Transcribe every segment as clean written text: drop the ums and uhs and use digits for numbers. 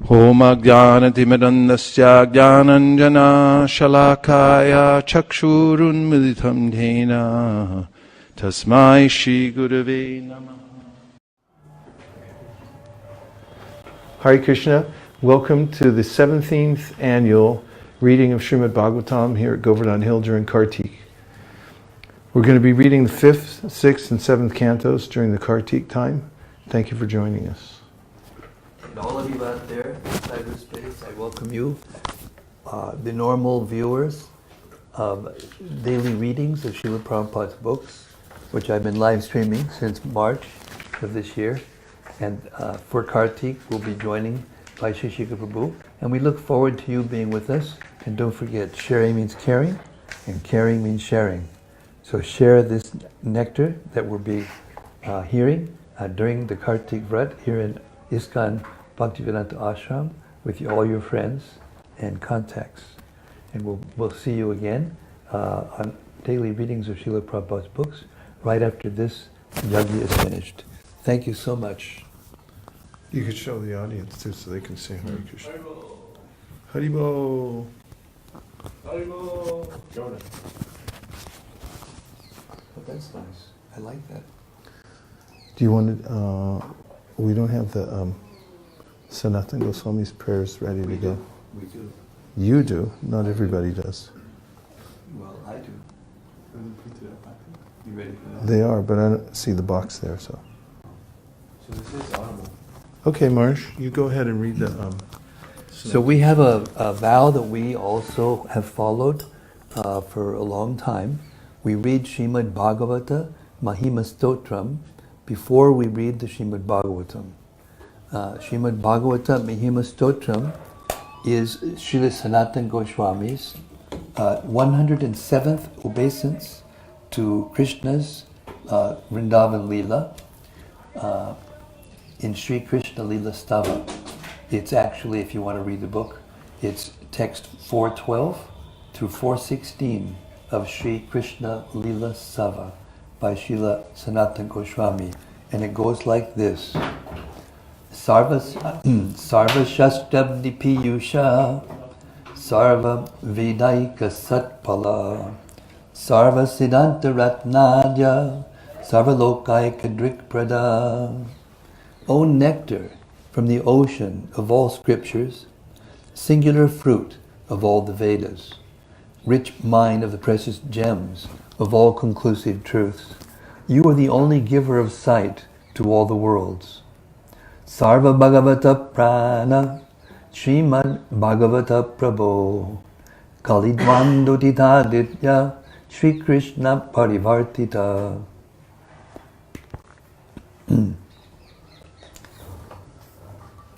Om Ajnanatimirandasya Jnananjana Shalakaya Chakshurunmilitam Dhena Tasmai Shri Gurave Namah. Hare Krishna, welcome to the 17th annual reading of Srimad Bhagavatam here at Govardhan Hill during Kartik. We're going to be reading the 5th, 6th, and 7th cantos during the Kartik time. Thank you for joining us. And all of you out there in cyberspace, I welcome you. The normal viewers of daily readings of Srila Prabhupada's books, which I've been live streaming since March of this year. And for Kartik, we'll be joining Vaisesika Prabhu. And we look forward to you being with us. And don't forget, sharing means caring, and caring means sharing. So share this nectar that we'll be hearing during the Kartik Vrat here in ISKCON Bhaktivedanta Ashram with all your friends and contacts. And we'll see you again on daily readings of Srila Prabhupada's books right after this yajna is finished. Thank you so much. You could show the audience too so they can say Hare Krishna. Haribo! Haribo! Jonah. Oh, that's nice. I like that. Do you want to, we don't have the Sanatana Goswami's prayers ready to go. We do. You do, not everybody does. Well, I do. You ready for that? They are, but I don't see the box there, so. So this is audible. Okay, Marsh, you go ahead and read the... So we have a vow that we also have followed for a long time. We read Srimad Bhagavata Mahima Stotram before we read the Srimad Bhagavatam. Srimad Bhagavata Mahima Stotram is Srila Sanatana Goswami's 107th obeisance to Krishna's Vrindavan Leela in Sri Krishna Leela Stava. It's actually, if you want to read the book, it's text 412 through 416 of Sri Krishna Leela Stava by Srila Sanatana Goswami. And it goes like this. Sarva Shastabdi Piyusha Sarva Vedaika Satpala Sarva Siddhanta Ratnadya Sarva Lokaika Drikprada. O nectar from the ocean of all scriptures, singular fruit of all the Vedas, rich mine of the precious gems of all conclusive truths, you are the only giver of sight to all the worlds. Sarva Bhagavata Prana Srimad Bhagavata Prabho Kalidvandotitaditya Sri Krishna Parivartita.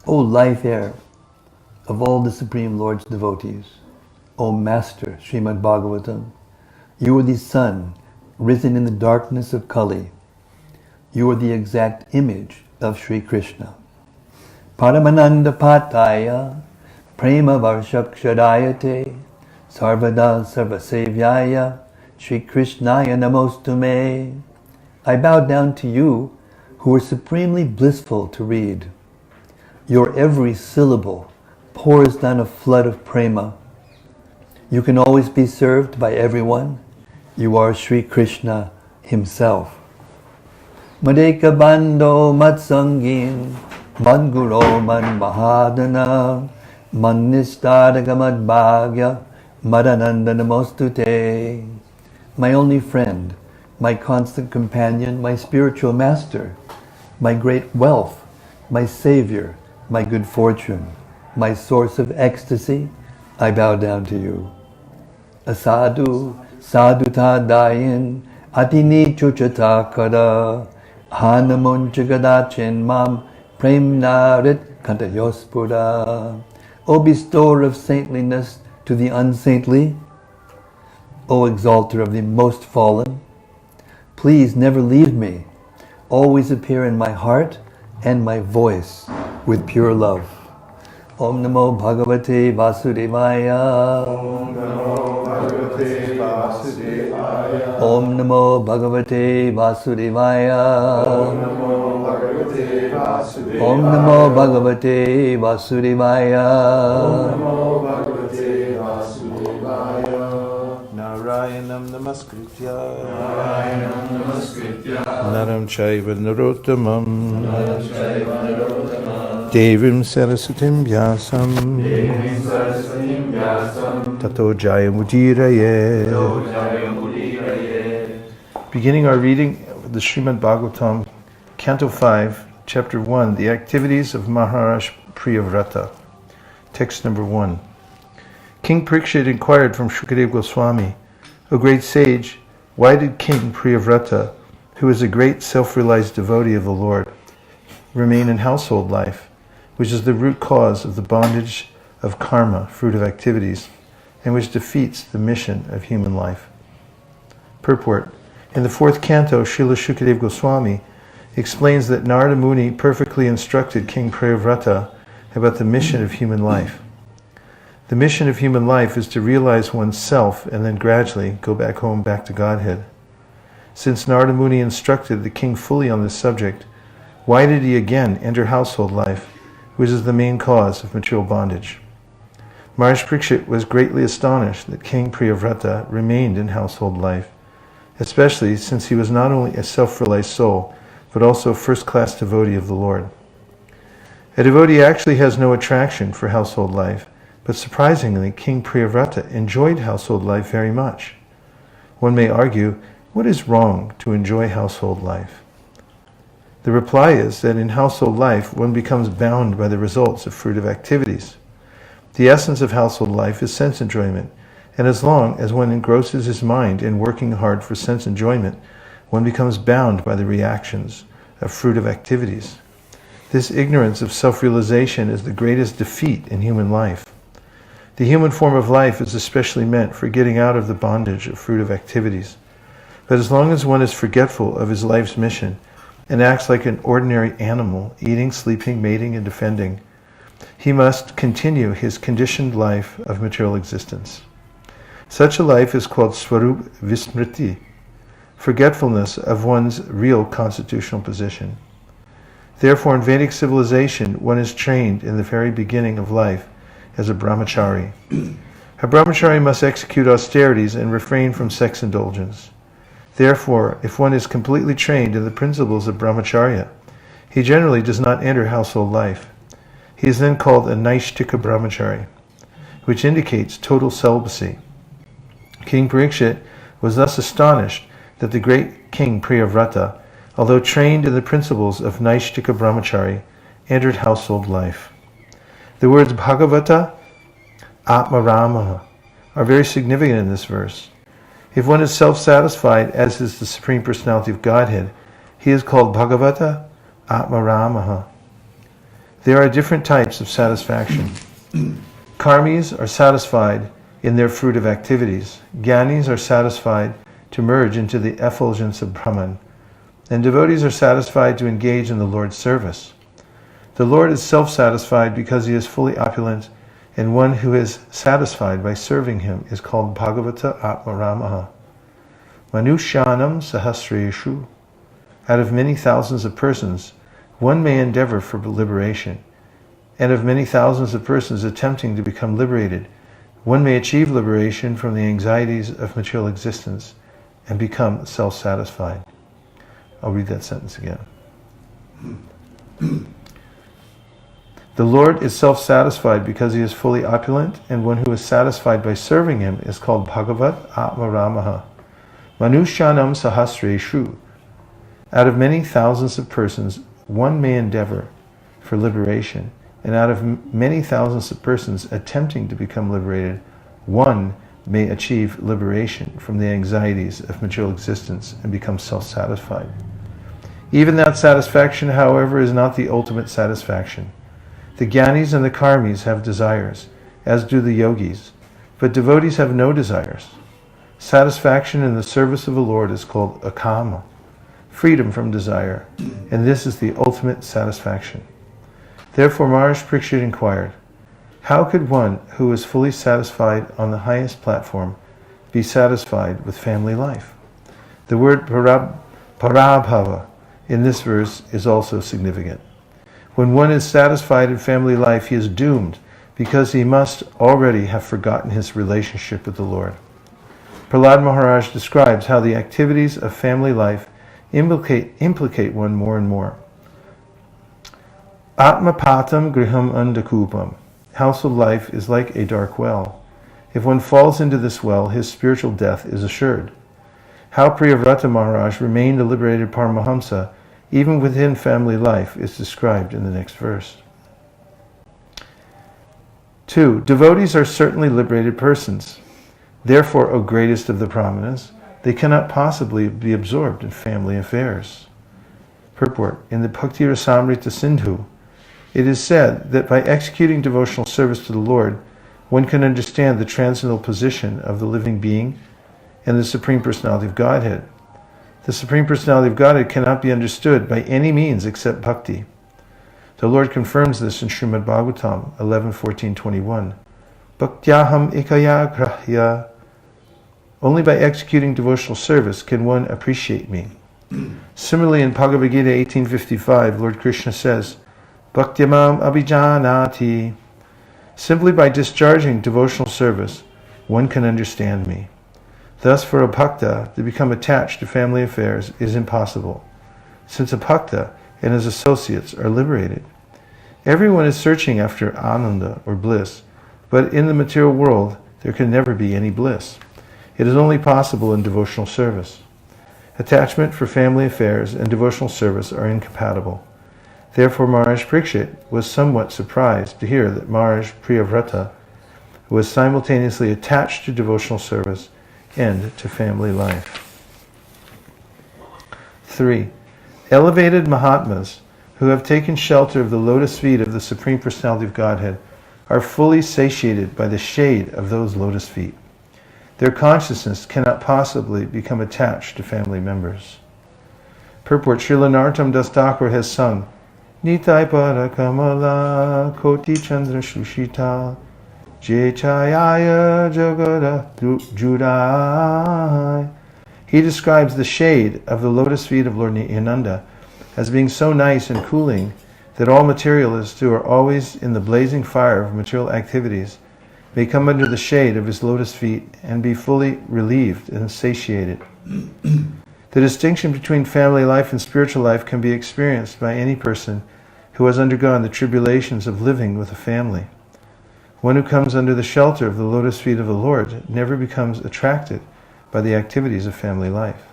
O life air of all the Supreme Lord's devotees, O Master Srimad Bhagavatam, you are the sun risen in the darkness of Kali. You are the exact image of Sri Krishna. Paramananda Pataya Prema Varshakshadayate Sarvada Sarvasevyaya Sri Krishnaya Namostume. I bow down to you who are supremely blissful to read. Your every syllable pours down a flood of prema. You can always be served by everyone. You are Sri Krishna himself. Madeka Bando Matsangin Madguro Mad Mahadana Manistadagamad Bhagya Madananda Namostute. My only friend, my constant companion, my spiritual master, my great wealth, my savior, my good fortune, my source of ecstasy, I bow down to you. Asadu, saduta dayin, atini chuchata kada, hanamun jagadachin mam, premnarit kantayospura. O bestower of saintliness to the unsaintly, O exalter of the most fallen, please never leave me. Always appear in my heart and my voice with pure love. Om Namo Bhagavate Vasudevaya. Om Namo Bhagavate Vasudevaya. Om Namo Bhagavate Vasudevaya. Om Namo Bhagavate Om Namo Bhagavate Vasudevaya. Narayanam Namaskritya Naram Chaiva Narottamam Devim Sarasatim Vyasam Tato Jayamudiraye. Beginning our reading of the Srimad Bhagavatam, Canto 5, Chapter 1, The Activities of Maharaja Priyavrata. Text number 1. King Parikshit inquired from Shukadeva Goswami, O great sage, why did King Priyavrata, who is a great self-realized devotee of the Lord, remain in household life, which is the root cause of the bondage of karma, fruit of activities, and which defeats the mission of human life? Purport. In the 4th canto, Srila Shukadeva Goswami explains that Narada Muni perfectly instructed King Priyavrata about the mission of human life. The mission of human life is to realize oneself and then gradually go back home, back to Godhead. Since Narada Muni instructed the king fully on this subject, why did he again enter household life, which is the main cause of material bondage? Maharaja Parikshit was greatly astonished that King Priyavrata remained in household life, especially since he was not only a self-realized soul, but also a first-class devotee of the Lord. A devotee actually has no attraction for household life, but surprisingly, King Priyavrata enjoyed household life very much. One may argue, what is wrong to enjoy household life? The reply is that in household life, one becomes bound by the results of fruitive activities. The essence of household life is sense enjoyment, and as long as one engrosses his mind in working hard for sense enjoyment, one becomes bound by the reactions of fruitive activities. This ignorance of self-realization is the greatest defeat in human life. The human form of life is especially meant for getting out of the bondage of fruitive activities. But as long as one is forgetful of his life's mission and acts like an ordinary animal, eating, sleeping, mating, and defending, he must continue his conditioned life of material existence. Such a life is called Swarup Vismriti, forgetfulness of one's real constitutional position. Therefore, in Vedic civilization, one is trained in the very beginning of life as a brahmachari. A brahmachari must execute austerities and refrain from sex indulgence. Therefore, if one is completely trained in the principles of brahmacharya, he generally does not enter household life. He is then called a Naishtika brahmachari, which indicates total celibacy. King Parikshit was thus astonished that the great King Priyavrata, although trained in the principles of Naishtika brahmachari, entered household life. The words Bhagavata, Atmarama are very significant in this verse. If one is self-satisfied, as is the Supreme Personality of Godhead, he is called Bhagavata, Atmaramaha. There are different types of satisfaction. Karmis are satisfied in their fruitive activities. Gyanis are satisfied to merge into the effulgence of Brahman. And devotees are satisfied to engage in the Lord's service. The Lord is self-satisfied because he is fully opulent, and one who is satisfied by serving him is called Bhagavata Atmaramaha. Manushyanam Sahasreshu. Out of many thousands of persons, one may endeavor for liberation, and of many thousands of persons attempting to become liberated, one may achieve liberation from the anxieties of material existence and become self-satisfied. I'll read that sentence again. The Lord is self-satisfied because he is fully opulent, and one who is satisfied by serving him is called Bhagavat Atmaramaha. Manushyanam Sahasreshu. Out of many thousands of persons, one may endeavor for liberation, and out of many thousands of persons attempting to become liberated, one may achieve liberation from the anxieties of material existence and become self-satisfied. Even that satisfaction, however, is not the ultimate satisfaction. The Gyanis and the Karmis have desires, as do the Yogis, but devotees have no desires. Satisfaction in the service of the Lord is called akama, freedom from desire, and this is the ultimate satisfaction. Therefore Maharaja Parikshit inquired, how could one who is fully satisfied on the highest platform be satisfied with family life? The word parabhava in this verse is also significant. When one is satisfied in family life, he is doomed because he must already have forgotten his relationship with the Lord. Prahlad Maharaj describes how the activities of family life implicate one more and more. Atmapatam griham andakupam. Household life is like a dark well. If one falls into this well, his spiritual death is assured. How Priyavrata Maharaj remained a liberated Paramahamsa even within family life is described in the next verse. 2. Devotees are certainly liberated persons. Therefore, O greatest of the Brahmanas, they cannot possibly be absorbed in family affairs. Purport. In the Bhakti Rasamrita Sindhu, it is said that by executing devotional service to the Lord, one can understand the transcendental position of the living being and the Supreme Personality of Godhead. The Supreme Personality of Godhead cannot be understood by any means except bhakti. The Lord confirms this in Srimad Bhagavatam 11:14-21. Bhaktyaham ikaya grahya. Only by executing devotional service can one appreciate me. Similarly, in Bhagavad Gita 18:55, Lord Krishna says, Bhaktyamam abhijanati. Simply by discharging devotional service, one can understand me. Thus, for a bhakta to become attached to family affairs is impossible, since a bhakta and his associates are liberated. Everyone is searching after ananda or bliss, but in the material world there can never be any bliss. It is only possible in devotional service. Attachment for family affairs and devotional service are incompatible. Therefore, Maharaj Parikshit was somewhat surprised to hear that Maharaj Priyavrata was simultaneously attached to devotional service and to family life. 3. Elevated Mahatmas who have taken shelter of the lotus feet of the Supreme Personality of Godhead are fully satiated by the shade of those lotus feet. Their consciousness cannot possibly become attached to family members. Purport. Srila Narottam Das Thakur has sung, Nitai Pada Kamala Koti Chandra Shushita Je Chayaya Jagada Judai. He describes the shade of the lotus feet of Lord Nityananda as being so nice and cooling that all materialists who are always in the blazing fire of material activities may come under the shade of his lotus feet and be fully relieved and satiated. The distinction between family life and spiritual life can be experienced by any person who has undergone the tribulations of living with a family. One who comes under the shelter of the lotus feet of the Lord never becomes attracted by the activities of family life.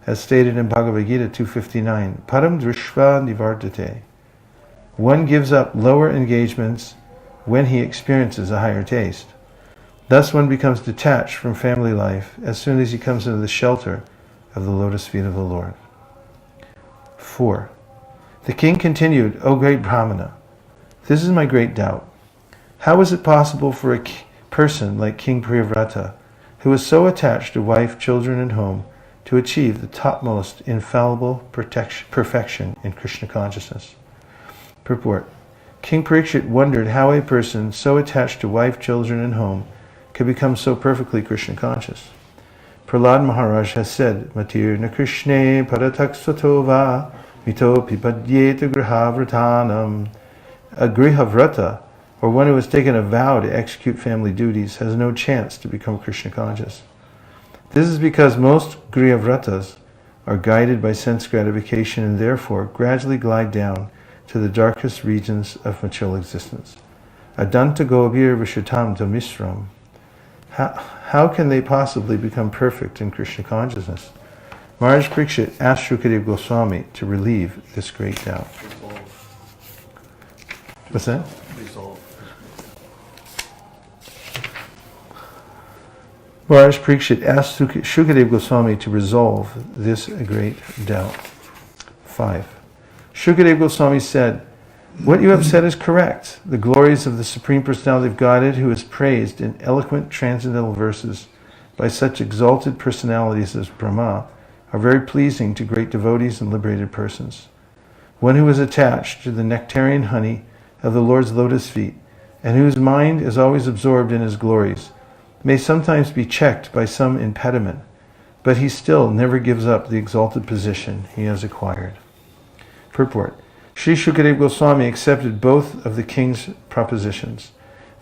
As stated in Bhagavad Gita 2:59, Param Drishva Nivardate. One gives up lower engagements when he experiences a higher taste. Thus one becomes detached from family life as soon as he comes into the shelter of the lotus feet of the Lord. 4. The king continued, O great Brahmana, this is my great doubt. How is it possible for a person like King Priyavrata, who is so attached to wife, children, and home, to achieve the topmost infallible perfection in Krishna consciousness? Purport. King Parikshit wondered how a person so attached to wife, children, and home could become so perfectly Krishna conscious. Prahlad Maharaj has said, Matir na Krishne paratak satova mito pipadyeta grihavratanam. A grihavrata, or one who has taken a vow to execute family duties, has no chance to become Krishna conscious. This is because most grihavratas are guided by sense gratification and therefore gradually glide down to the darkest regions of material existence. Adanta gobir vishutam to misram. How can they possibly become perfect in Krishna consciousness? Maharaj Parikshit asked Shukadeva Goswami to relieve this great doubt. What's that? Maharaj Parikshit asked Shukadeva Goswami to resolve this great doubt. 5. Shukadeva Goswami said, what you have said is correct. The glories of the Supreme Personality of Godhead, who is praised in eloquent transcendental verses by such exalted personalities as Brahma, are very pleasing to great devotees and liberated persons. One who is attached to the nectarian honey of the Lord's lotus feet, and whose mind is always absorbed in his glories, may sometimes be checked by some impediment, but he still never gives up the exalted position he has acquired. Purport. Sri Shukadeva Goswami accepted both of the king's propositions,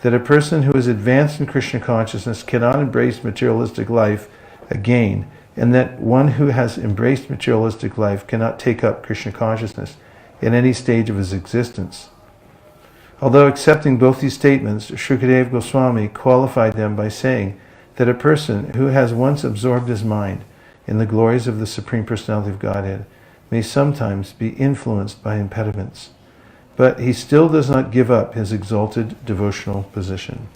that a person who is advanced in Krishna consciousness cannot embrace materialistic life again, and that one who has embraced materialistic life cannot take up Krishna consciousness in any stage of his existence. Although accepting both these statements, Shukadeva Goswami qualified them by saying that a person who has once absorbed his mind in the glories of the Supreme Personality of Godhead may sometimes be influenced by impediments, but he still does not give up his exalted devotional position.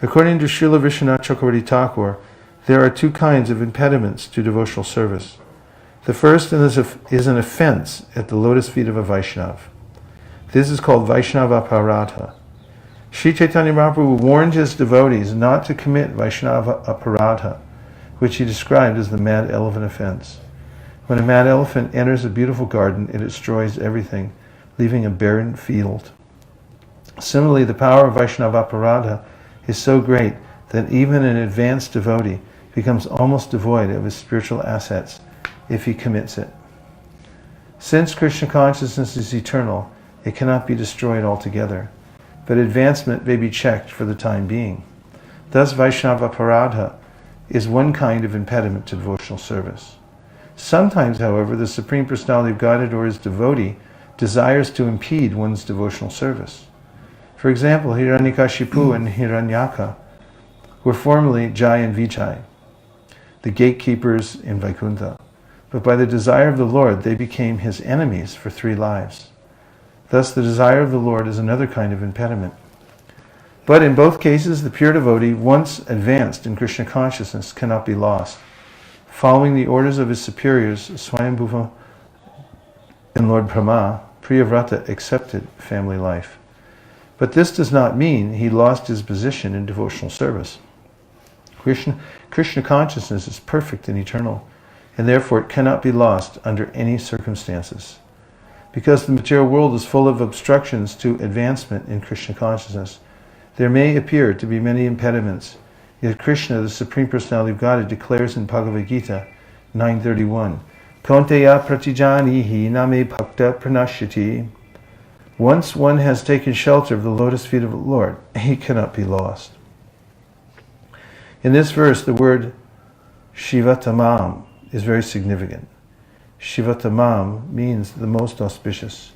According to Srila Vishwanath Chakravarti Thakur, there are two kinds of impediments to devotional service. The first is an offense at the lotus feet of a Vaishnava. This is called Vaishnava Aparadha. Sri Chaitanya Mahaprabhu warned his devotees not to commit Vaishnava Aparadha, which he described as the mad elephant offense. When a mad elephant enters a beautiful garden, it destroys everything, leaving a barren field. Similarly, the power of Vaishnava Aparadha is so great that even an advanced devotee becomes almost devoid of his spiritual assets if he commits it. Since Krishna consciousness is eternal, it cannot be destroyed altogether, but advancement may be checked for the time being. Thus, Vaishnava Aparadha is one kind of impediment to devotional service. Sometimes, however, the Supreme Personality of Godhead or his devotee desires to impede one's devotional service. For example, Hiranyakashipu and Hiranyaka were formerly Jai and Vijay, the gatekeepers in Vaikuntha, but by the desire of the Lord they became his enemies for 3 lives. Thus the desire of the Lord is another kind of impediment. But in both cases, the pure devotee, once advanced in Krishna consciousness, cannot be lost. Following the orders of his superiors, Swayambhuva and Lord Brahma, Priyavrata accepted family life. But this does not mean he lost his position in devotional service. Krishna consciousness is perfect and eternal, and therefore it cannot be lost under any circumstances. Because the material world is full of obstructions to advancement in Krishna consciousness, there may appear to be many impediments, yet Krishna, the Supreme Personality of Godhead, declares in Bhagavad Gita 9:31, Kaunteya pratijanihi name bhakta pranashyati. Once one has taken shelter of the lotus feet of the Lord, he cannot be lost. In this verse, the word Shivatamam is very significant. Shivatamam means the most auspicious.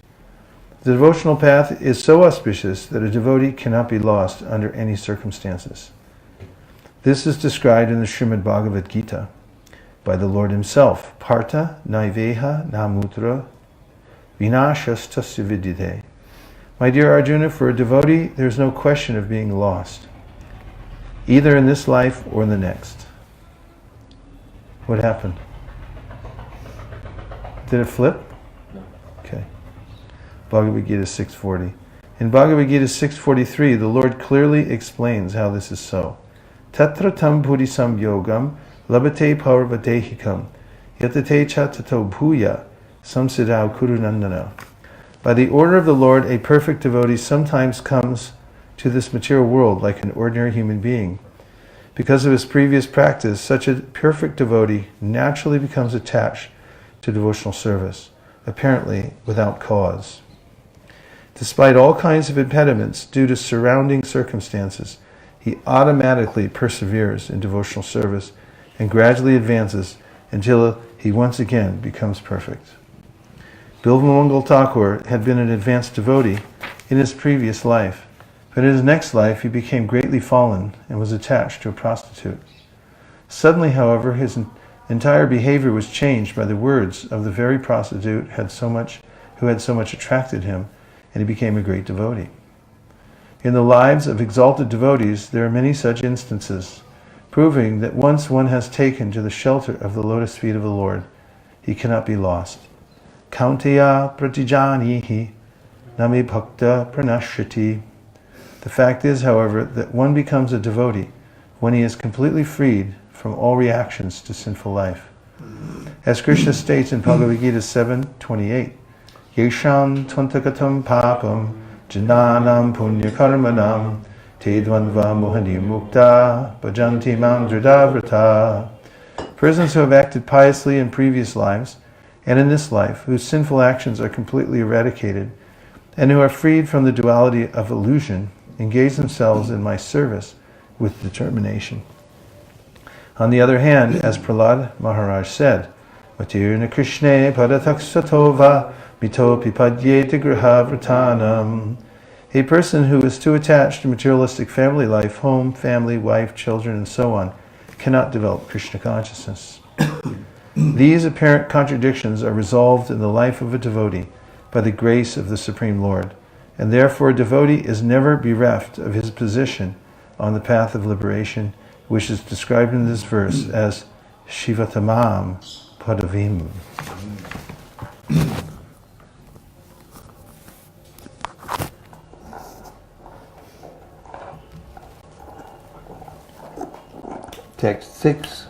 The devotional path is so auspicious that a devotee cannot be lost under any circumstances. This is described in the Srimad Bhagavad Gita by the Lord himself. Partha naiveha namutra vinashas tasya vidyate. My dear Arjuna, for a devotee, there is no question of being lost, either in this life or in the next. What happened? Did it flip? No. Okay. Bhagavad Gita 6:40. In Bhagavad Gita 6:43, the Lord clearly explains how this is so. Tatra tam buddhisam yogam labate parvatehikam yatate cha tato bhuya samsidau kurunandana. By the order of the Lord, a perfect devotee sometimes comes to this material world like an ordinary human being. Because of his previous practice, such a perfect devotee naturally becomes attached to devotional service, apparently without cause. Despite all kinds of impediments due to surrounding circumstances, he automatically perseveres in devotional service and gradually advances until he once again becomes perfect. Bilvamangal Thakur had been an advanced devotee in his previous life, but in his next life he became greatly fallen and was attached to a prostitute. Suddenly, however, his entire behavior was changed by the words of the very prostitute who had so much attracted him, and he became a great devotee. In the lives of exalted devotees, there are many such instances, proving that once one has taken to the shelter of the lotus feet of the Lord, he cannot be lost. Kaunteya pratijanihi name bhakta pranashyati. The fact is, however, that one becomes a devotee when he is completely freed from all reactions to sinful life. As Krishna states in Bhagavad Gita 7:28, Yesham tvantakatam papam jananam punya karmanam te dvandva mohani mukta bhajanti mam dritavrata. Persons who have acted piously in previous lives and in this life, whose sinful actions are completely eradicated, and who are freed from the duality of illusion, engage themselves in my service with determination. On the other hand, as Prahlad Maharaj said, Matirna Krishne Padataksatova Mito Pipadyete Grihavratanam. A person who is too attached to materialistic family life, home, family, wife, children, and so on, cannot develop Krishna consciousness. These apparent contradictions are resolved in the life of a devotee by the grace of the Supreme Lord, and therefore a devotee is never bereft of his position on the path of liberation, which is described in this verse as Shivatamam Padavim. Text 6.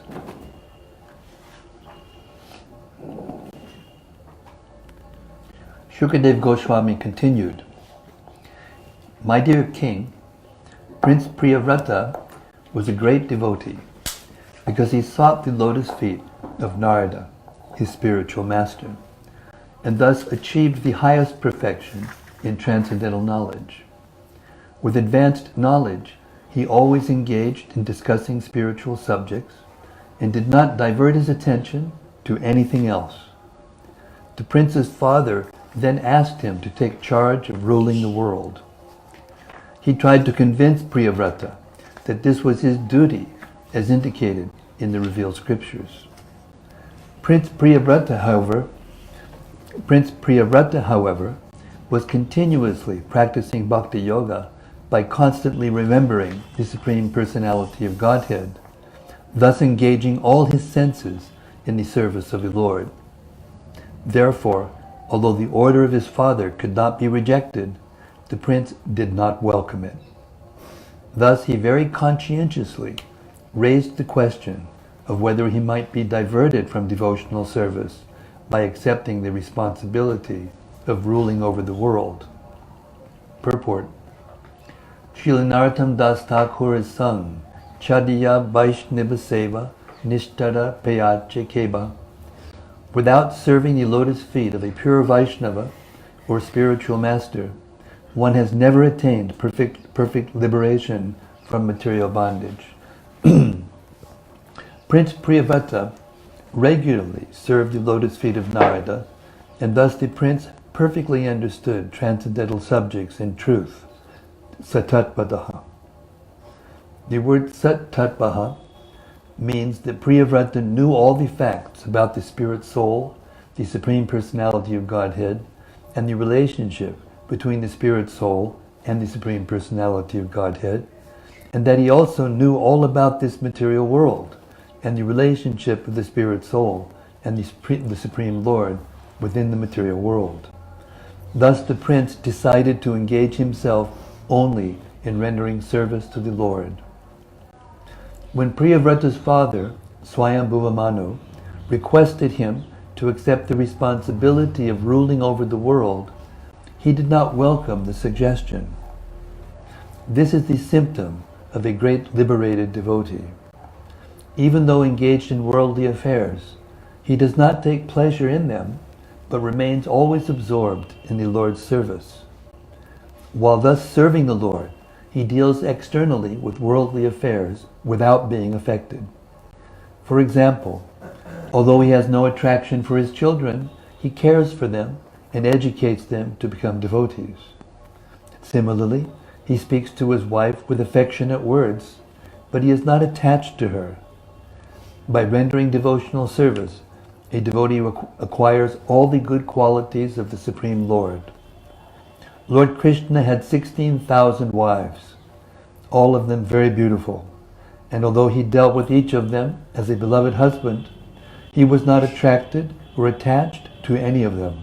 Shukadev Goswami continued, My dear king, Prince Priyavrata was a great devotee because he sought the lotus feet of Narada, his spiritual master, and thus achieved the highest perfection in transcendental knowledge. With advanced knowledge, he always engaged in discussing spiritual subjects and did not divert his attention to anything else. The prince's father then asked him to take charge of ruling the world. He tried to convince Priyavrata that this was his duty as indicated in the revealed scriptures. Prince Priyavrata, however, was continuously practicing bhakti yoga by constantly remembering the Supreme Personality of Godhead, thus engaging all his senses in the service of the Lord. Therefore, although the order of his father could not be rejected, the prince did not welcome it. Thus he very conscientiously raised the question of whether he might be diverted from devotional service by accepting the responsibility of ruling over the world. Purport. Srila Narottam Das Thakur has sung, Chadiya Vaishnava Seva Nishtara Payache Keba. Without serving the lotus feet of a pure Vaishnava or spiritual master, one has never attained perfect liberation from material bondage. Prince Priyavrata regularly served the lotus feet of Narada, and thus the prince perfectly understood transcendental subjects in truth, satatpadaha. The word satatpadaha means that Priyavrata knew all the facts about the spirit soul, the Supreme Personality of Godhead, and the relationship between the spirit soul and the Supreme Personality of Godhead, and that he also knew all about this material world and the relationship of the spirit soul and the Supreme Lord within the material world. Thus the prince decided to engage himself only in rendering service to the Lord. When Priyavrata's father, Swayambhuva Manu, requested him to accept the responsibility of ruling over the world, he did not welcome the suggestion. This is the symptom of a great liberated devotee. Even though engaged in worldly affairs, he does not take pleasure in them, but remains always absorbed in the Lord's service. While thus serving the Lord, he deals externally with worldly affairs without being affected. For example, although he has no attraction for his children, he cares for them and educates them to become devotees. Similarly, he speaks to his wife with affectionate words, but he is not attached to her. By rendering devotional service, a devotee acquires all the good qualities of the Supreme Lord. Lord Krishna had 16,000 wives, all of them very beautiful, and although he dealt with each of them as a beloved husband, he was not attracted or attached to any of them.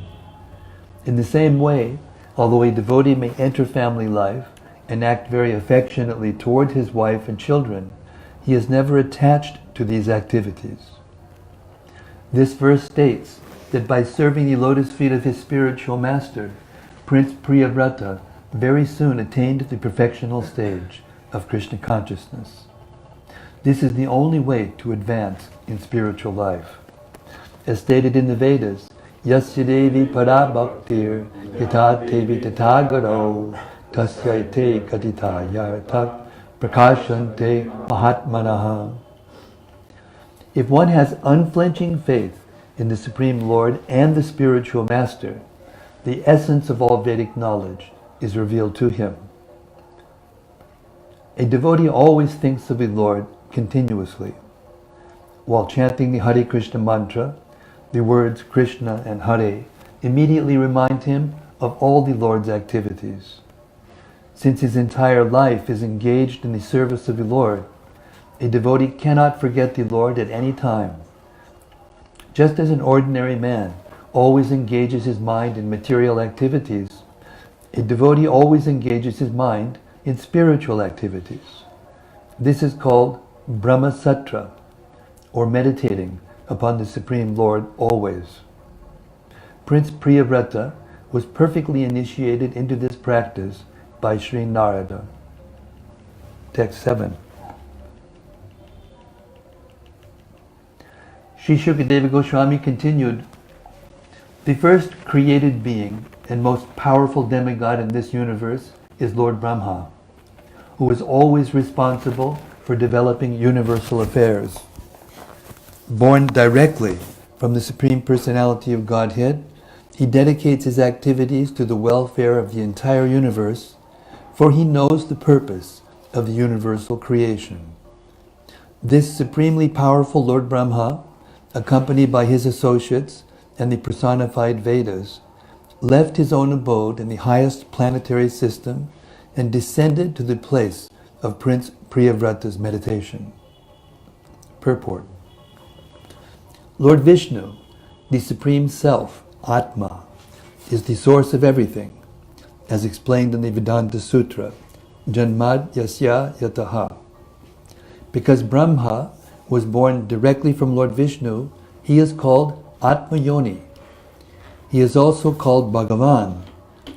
In the same way, although a devotee may enter family life and act very affectionately toward his wife and children, he is never attached to these activities. This verse states that by serving the lotus feet of his spiritual master, Prince Priyavrata very soon attained the perfectional stage of Krishna consciousness. This is the only way to advance in spiritual life. As stated in the Vedas, Yasya Devi Para Bhaktir Yata Devi Tatagaro Tasyaite Katita Yartak Prakashante Mahatmanaha. If one has unflinching faith in the Supreme Lord and the spiritual master, the essence of all Vedic knowledge is revealed to him. A devotee always thinks of the Lord continuously. While chanting the Hare Krishna mantra, the words Krishna and Hare immediately remind him of all the Lord's activities. Since his entire life is engaged in the service of the Lord, a devotee cannot forget the Lord at any time. Just as an ordinary man always engages his mind in material activities, a devotee always engages his mind in spiritual activities. This is called Brahma Satra, or meditating upon the Supreme Lord always. Prince Priyavrata was perfectly initiated into this practice by Sri Narada. Text 7. Sri Shukadeva Goswami continued, the first created being and most powerful demigod in this universe is Lord Brahma, who is always responsible for developing universal affairs. Born directly from the Supreme Personality of Godhead, he dedicates his activities to the welfare of the entire universe, for he knows the purpose of the universal creation. This supremely powerful Lord Brahma, accompanied by his associates and the personified Vedas, left his own abode in the highest planetary system and descended to the place of Prince Priyavrata's meditation. Purport. Lord Vishnu, the Supreme Self, Atma, is the source of everything, as explained in the Vedanta Sutra, Janmad Yasya Yataha. Because Brahma was born directly from Lord Vishnu, he is called Atma Yoni. He is also called Bhagavan,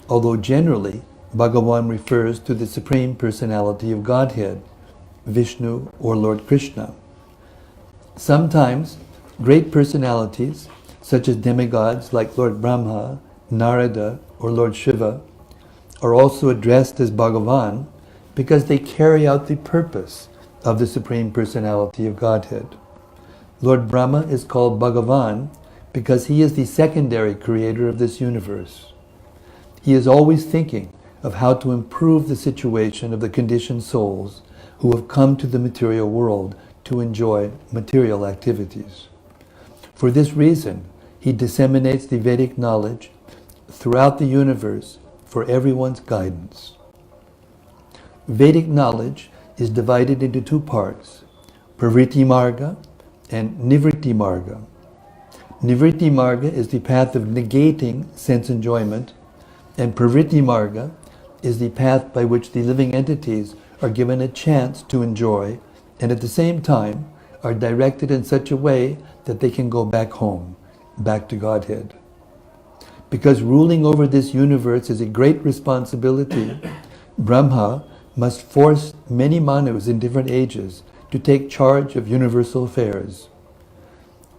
although generally Bhagavan refers to the Supreme Personality of Godhead, Vishnu or Lord Krishna. Sometimes great personalities, such as demigods like Lord Brahma, Narada, or Lord Shiva, are also addressed as Bhagavan because they carry out the purpose of the Supreme Personality of Godhead. Lord Brahma is called Bhagavan because he is the secondary creator of this universe. He is always thinking of how to improve the situation of the conditioned souls who have come to the material world to enjoy material activities. For this reason, he disseminates the Vedic knowledge throughout the universe for everyone's guidance. Vedic knowledge is divided into two parts, Pravritti Marga and Nivritti Marga. Nivritti Marga is the path of negating sense enjoyment, and Pravritti Marga is the path by which the living entities are given a chance to enjoy and at the same time are directed in such a way that they can go back home, back to Godhead. Because ruling over this universe is a great responsibility, Brahma must force many Manus in different ages to take charge of universal affairs.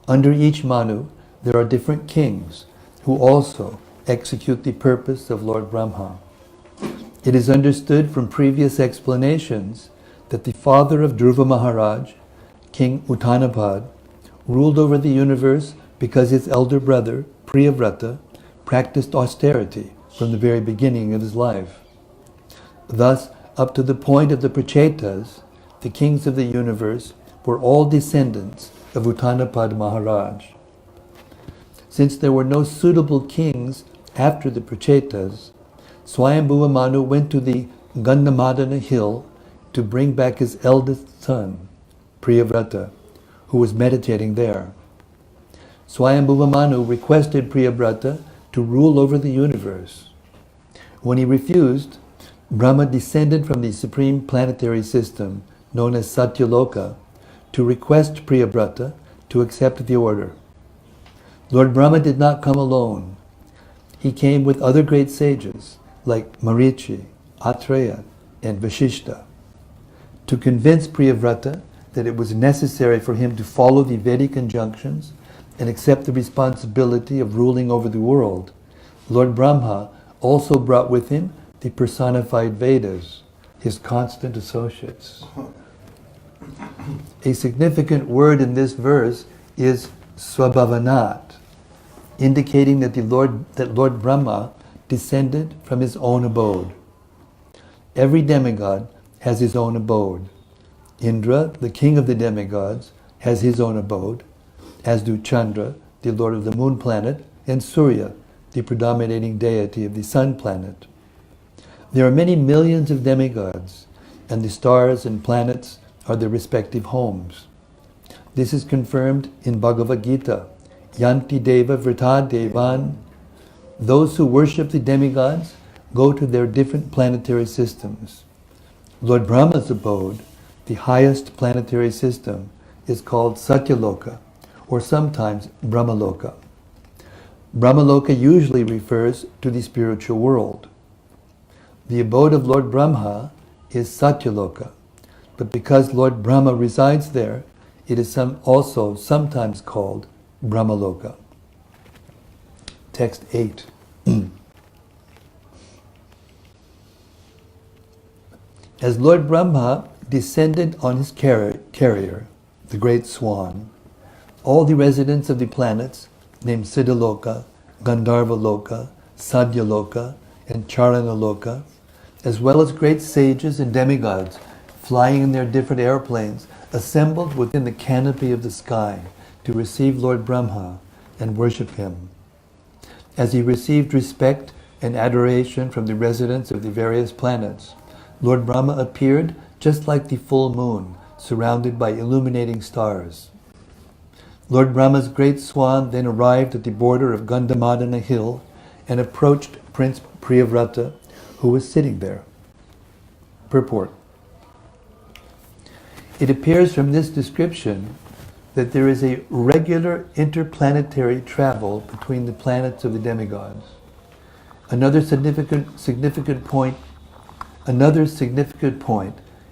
Under each Manu, there are different kings who also execute the purpose of Lord Brahma. It is understood from previous explanations that the father of Dhruva Maharaj, King Uttanapad, ruled over the universe because his elder brother, Priyavrata, practiced austerity from the very beginning of his life. Thus, up to the point of the Prachetas, the kings of the universe were all descendants of Uttanapad Maharaj. Since there were no suitable kings after the Prachetas, Swayambhuva Manu went to the Gandhamadana hill to bring back his eldest son, Priyavrata, who was meditating there. Swayambhuva Manu requested Priyavrata to rule over the universe. When he refused, Brahma descended from the supreme planetary system known as Satyaloka to request Priyavrata to accept the order. Lord Brahma did not come alone. He came with other great sages like Marichi, Atreya, and Vasishta to convince Priyavrata that it was necessary for him to follow the Vedic injunctions and accept the responsibility of ruling over the world, Lord Brahma also brought with him the personified Vedas, his constant associates. A significant word in this verse is Swabhavanat, indicating that Lord Brahma descended from his own abode. Every demigod has his own abode. Indra, the king of the demigods, has his own abode, as do Chandra, the lord of the moon planet, and Surya, the predominating deity of the sun planet. There are many millions of demigods, and the stars and planets are their respective homes. This is confirmed in Bhagavad Gita. Yanti Deva Vrta Devan. Those who worship the demigods go to their different planetary systems. Lord Brahma's abode, the highest planetary system, is called Satyaloka, or sometimes Brahmaloka. Brahmaloka usually refers to the spiritual world. The abode of Lord Brahma is Satyaloka, but because Lord Brahma resides there, it is also sometimes called Brahmaloka. Text 8. As Lord Brahma descended on his carrier, the great swan, all the residents of the planets named Siddhaloka, Gandharvaloka, Sadyaloka, and Charanaloka, as well as great sages and demigods flying in their different airplanes, assembled within the canopy of the sky to receive Lord Brahma and worship him. As he received respect and adoration from the residents of the various planets, Lord Brahma appeared just like the full moon, surrounded by illuminating stars. Lord Brahma's great swan then arrived at the border of Gandhamadana hill and approached Prince Priyavrata, who was sitting there. Purport. It appears from this description that there is a regular interplanetary travel between the planets of the demigods. Another significant point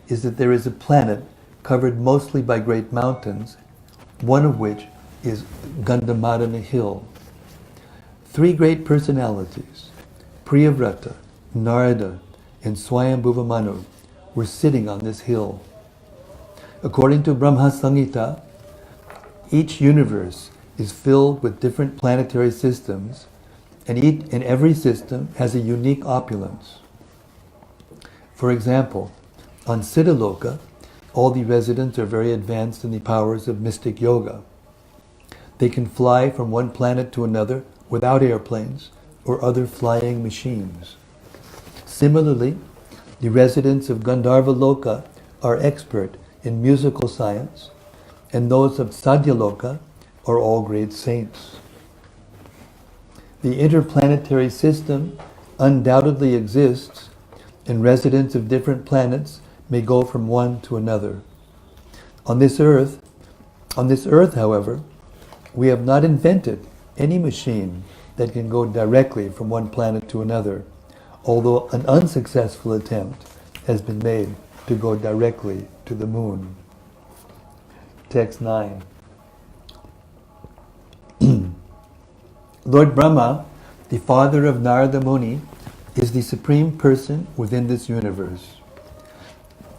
is that there is a planet covered mostly by great mountains, one of which is Gandhamadana hill. Three great personalities, Priyavrata, Narada, and Swayambhuva Manu, were sitting on this hill. According to Brahma Samhita, each universe is filled with different planetary systems, and every system has a unique opulence. For example, on Siddhaloka, all the residents are very advanced in the powers of mystic yoga. They can fly from one planet to another without airplanes or other flying machines. Similarly, the residents of Gandharvaloka are expert in musical science, and those of Sadyaloka are all great saints. The interplanetary system undoubtedly exists, and residents of different planets may go from one to another. On this earth, however, we have not invented any machine that can go directly from one planet to another, although an unsuccessful attempt has been made to go directly to the moon. Text 9. Lord Brahma, the father of Narada Muni, is the supreme person within this universe.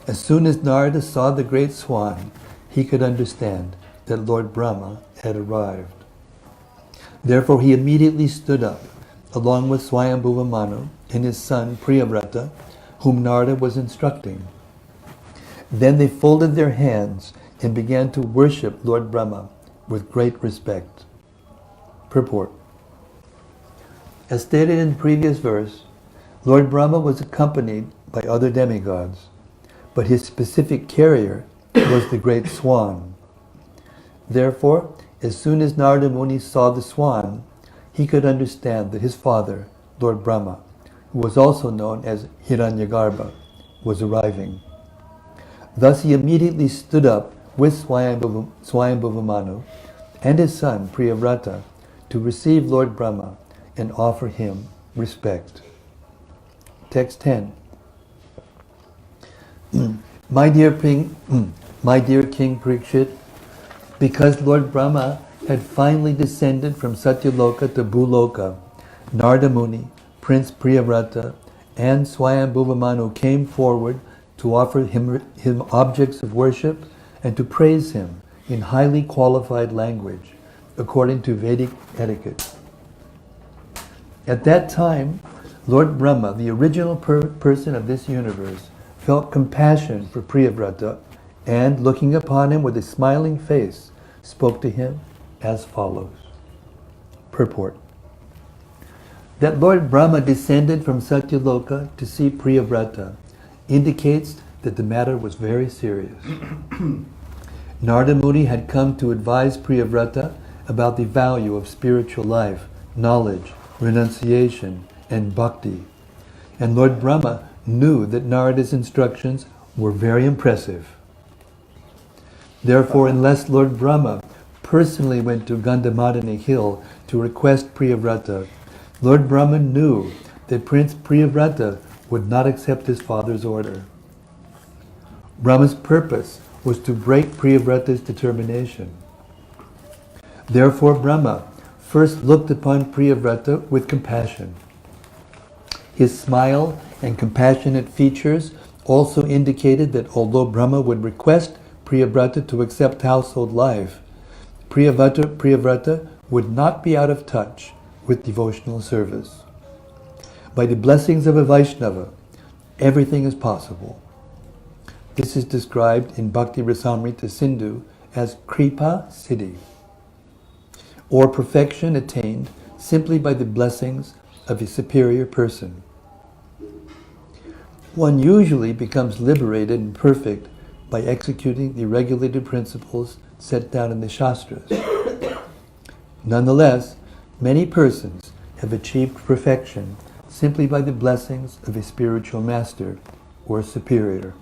As soon as Narada saw the great swan, he could understand that Lord Brahma had arrived. Therefore he immediately stood up, along with Swayambhuva Manu and his son Priyavrata, whom Narada was instructing. Then they folded their hands and began to worship Lord Brahma with great respect. Purport. As stated in the previous verse, Lord Brahma was accompanied by other demigods, but his specific carrier was the great swan. Therefore, as soon as Narada Muni saw the swan, he could understand that his father, Lord Brahma, who was also known as Hiranyagarbha, was arriving. Thus he immediately stood up with Swayambhuva Manu and his son Priyavrata to receive Lord Brahma and offer him respect. Text 10. My dear King Parikshit, because Lord Brahma had finally descended from Satyaloka to Bhuloka, Narada Muni, Prince Priyavrata, and Swayambhuva Manu came forward to offer him objects of worship and to praise him in highly qualified language, according to Vedic etiquette. At that time, Lord Brahma, the original person of this universe, felt compassion for Priyavrata and, looking upon him with a smiling face, spoke to him as follows. Purport. That Lord Brahma descended from Satyaloka to see Priyavrata indicates that the matter was very serious. Narada Muni had come to advise Priyavrata about the value of spiritual life, knowledge, renunciation, and bhakti. And Lord Brahma knew that Narada's instructions were very impressive. Therefore, unless Lord Brahma personally went to Gandhamadani hill to request Priyavrata, Lord Brahma knew that Prince Priyavrata would not accept his father's order. Brahma's purpose was to break Priyavrata's determination. Therefore, Brahma first looked upon Priyavrata with compassion. His smile and compassionate features also indicated that although Brahma would request Priyavrata to accept household life, Priyavrata would not be out of touch with devotional service. By the blessings of a Vaishnava, everything is possible. This is described in Bhakti Rasamrita Sindhu as Kripa Siddhi, or perfection attained simply by the blessings of a superior person. One usually becomes liberated and perfect by executing the regulated principles set down in the Shastras. Nonetheless, many persons have achieved perfection simply by the blessings of a spiritual master or superior.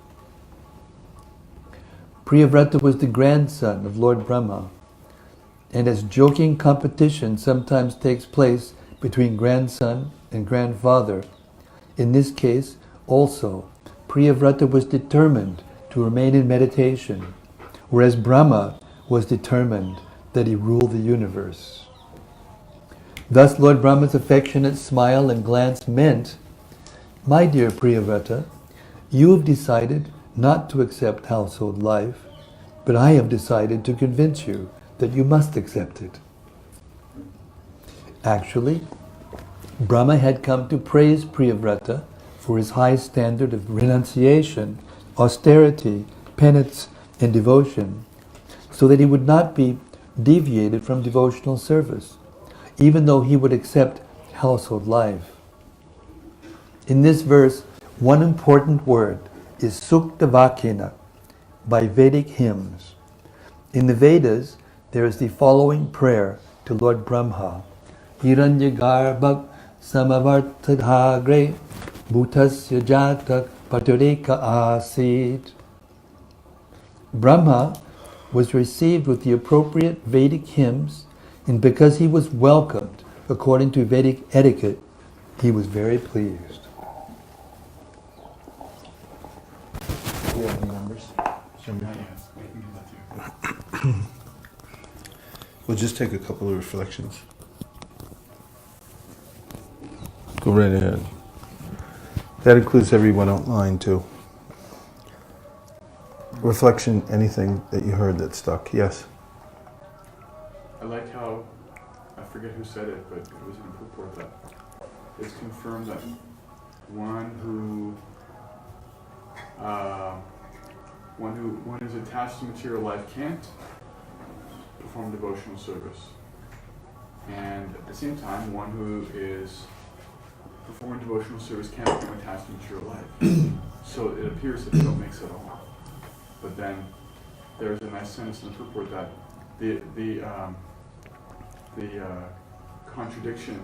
Priyavrata was the grandson of Lord Brahma, and as joking competition sometimes takes place between grandson and grandfather, in this case also Priyavrata was determined to remain in meditation, whereas Brahma was determined that he ruled the universe. Thus Lord Brahma's affectionate smile and glance meant, "My dear Priyavrata, you have decided not to accept household life, but I have decided to convince you that you must accept it." Actually, Brahma had come to praise Priyavrata for his high standard of renunciation, austerity, penance, and devotion, so that he would not be deviated from devotional service, even though he would accept household life. In this verse, one important word is Sukta Vakena, by Vedic hymns. In the Vedas, there is the following prayer to Lord Brahma: Hiranyagarbhak samavartadhagre bhutasya jatak patureka asid. Brahma was received with the appropriate Vedic hymns, and because he was welcomed according to Vedic etiquette, he was very pleased. Do you have any numbers? We'll just take a couple of reflections. Go right ahead. That includes everyone online too. Reflection, anything that you heard that stuck. Yes? I like how, I forget who said it, but it was in a purport that it's confirmed that one who's attached to material life can't perform devotional service. And at the same time, one who is performing devotional service can't become attached to material life. So it appears that they don't mix at all. But then there's a nice sentence in the purport that the contradiction,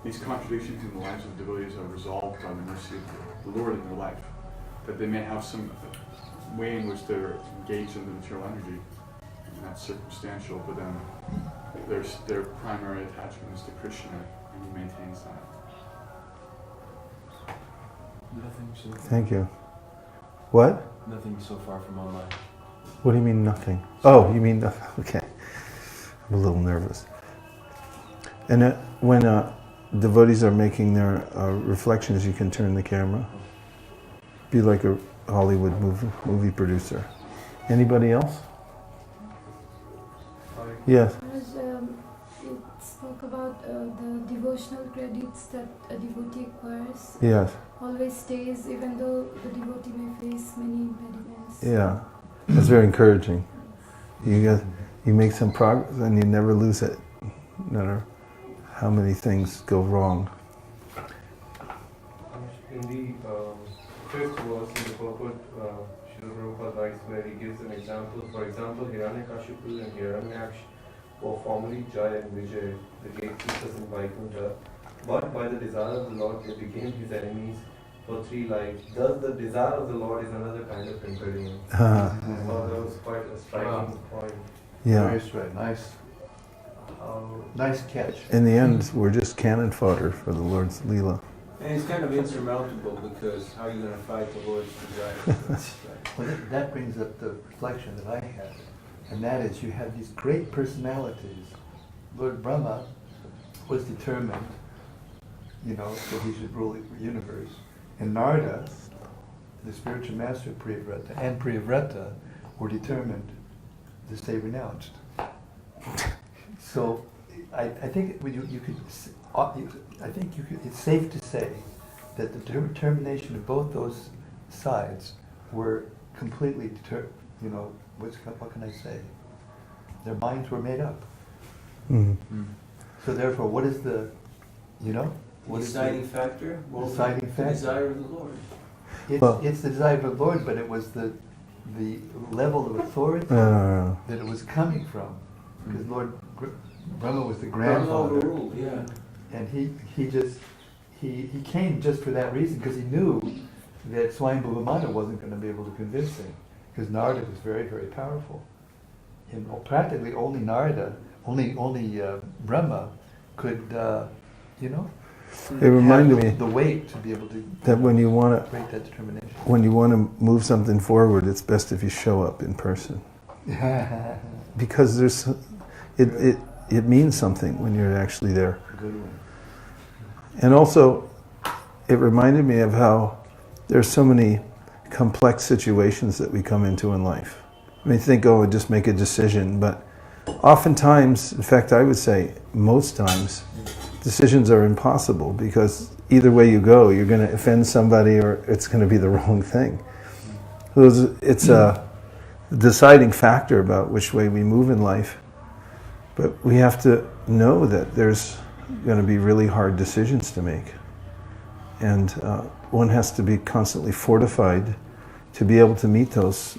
these contradictions in the lives of devotees are resolved by the mercy of the Lord in their life. That they may have some way in which they're engaged in the material energy, and that's circumstantial, but then their primary attachment is to Krishna, and he maintains that. Nothing so far. Thank you. What? Nothing so far from online. What do you mean nothing? Oh, you mean nothing. Okay. I'm a little nervous. And when devotees are making their reflections, you can turn the camera. Be like a Hollywood movie producer. Anybody else? Yes. You spoke about the devotional credits that a devotee acquires. Yes. Always stays even though the devotee may face many impediments. Yeah. That's very encouraging. You make some progress and you never lose it, no matter how many things go wrong. In the fifth verse in the purport, Srila Prabhupada writes where he gives an example. For example, Hiranyakashipu and Hiranyaksh were formerly Jai and Vijay, the gatekeepers in Vaikuntha, but by the desire of the Lord they became his enemies for 3 lives. Thus the desire of the Lord is another kind of impediment. So that was quite a striking point. Yeah. Nice, right. Nice catch. In the end, we're just cannon fodder for the Lord's Leela. And it's kind of insurmountable because how are you going to fight the Lord's desire? Well, that brings up the reflection that I had, and that is you have these great personalities. Lord Brahma was determined, that he should rule the universe. And Narada, the spiritual master of Priyavrata, and Priyavrata were determined to stay renounced. So I think it's safe to say that the determination of both those sides were completely what can I say? Their minds were made up. Mm-hmm. So therefore, what is the Deciding factor? Well, deciding the factor? desire of the Lord. It's the desire of the Lord, but it was the level of authority that it was coming from. Because Lord Brahma was the grandfather. Overruled, yeah. And he came just for that reason, because he knew that Swayambhuva Mata wasn't going to be able to convince him, because Narada was very, very powerful. And practically only Narada, only Brahma could, It reminded me the weight to be able to that when you want to break that determination. when you want to move something forward, it's best if you show up in person, because it means something when you're actually there. Good one. And also, it reminded me of how there's so many complex situations that we come into in life. I mean, think, just make a decision, but oftentimes, in fact, I would say most times, decisions are impossible because either way you go, you're going to offend somebody or it's going to be the wrong thing. It's a deciding factor about which way we move in life, but we have to know that there's going to be really hard decisions to make. And one has to be constantly fortified to be able to meet those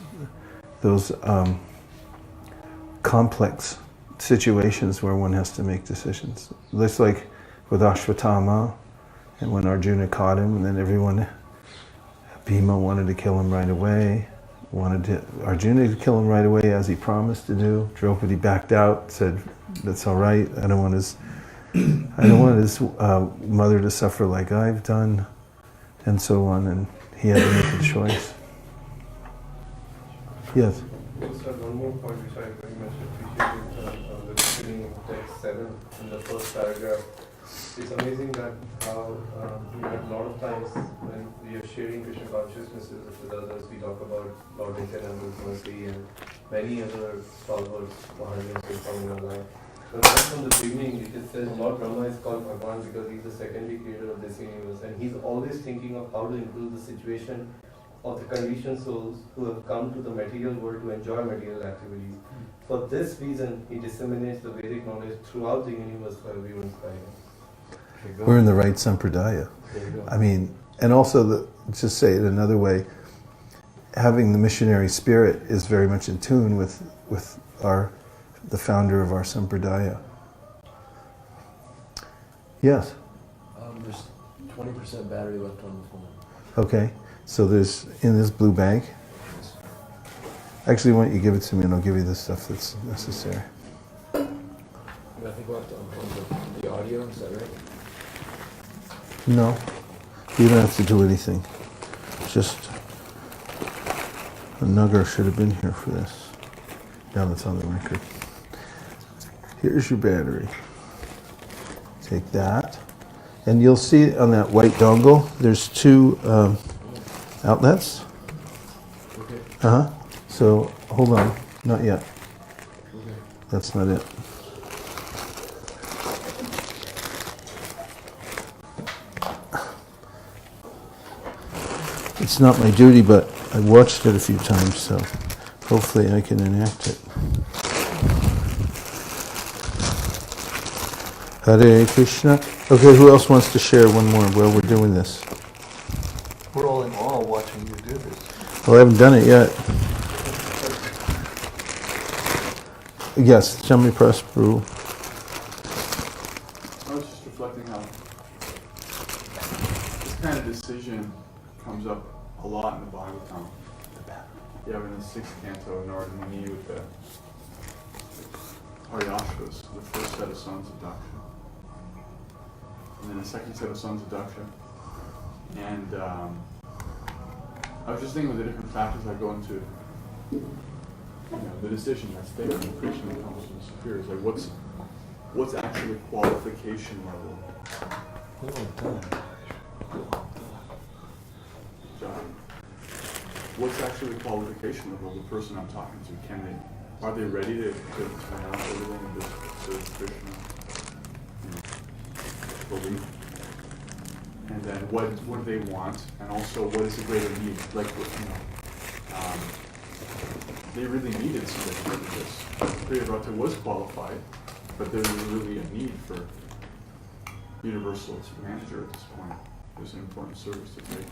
complex situations where one has to make decisions. Just like with Ashwatthama, and when Arjuna caught him, and then Bhima wanted to kill him right away, Arjuna to kill him right away as he promised to do. Draupadi backed out, said, "That's all right. I don't want his mother to suffer like I've done," and so on. And he had to make a choice. Yes. Also, one more point which I very much appreciated the beginning of text 7 in the first paragraph. It's amazing that how a lot of times when we are sharing Krishna consciousnesses with others, we talk about Lord Nityananda's mercy and many other stalwarts, Maharajas who come in our life. But right from the beginning, it says Lord Brahma is called Bhagwan because he's the secondary creator of this universe, and he's always thinking of how to improve the situation of the conditioned souls who have come to the material world to enjoy material activities. For this reason, he disseminates the Vedic knowledge throughout the universe for everyone's guidance. We're in the right sampradaya. I mean, and also, just say it another way, having the missionary spirit is very much in tune with the founder of our sampradaya. Yes? There's 20% battery left on the phone. Okay. So there's, in this blue bag, actually, why don't you give it to me and I'll give you the stuff that's necessary. Nothing left on the audio, is that right? No, you don't have to do anything. Just, a nugger should have been here for this. Now that's on the record. Here's your battery. Take that. And you'll see on that white dongle, there's two outlets. Okay. Uh-huh. So, hold on. Not yet. Okay. That's not it. It's not my duty, but I watched it a few times, so hopefully I can enact it. Hare Krishna. Okay, who else wants to share one more while we're doing this? We're all in awe watching you do this. Well, I haven't done it yet. Yes, Shami Prasparu. I was just reflecting how this kind of decision comes up a lot in the Bhagavatam. You have in the 6th canto, Narada Muni with the Haryashvas, the first set of sons of Daksha. And then the second set of sons of Daksha. And I was just thinking of the different factors that go into the decision that's there in the Krishna comes from the superiors. Like what's actually qualification level? John, what's actually the qualification level of the person I'm talking to? Are they ready to renounce everything and just serve Krishna? Belief. And then what do they want? And also what is the greater need? Like they really needed somebody to do this. Priyavrata was qualified, but there was really a need for universal manager at this point. It was an important service to take.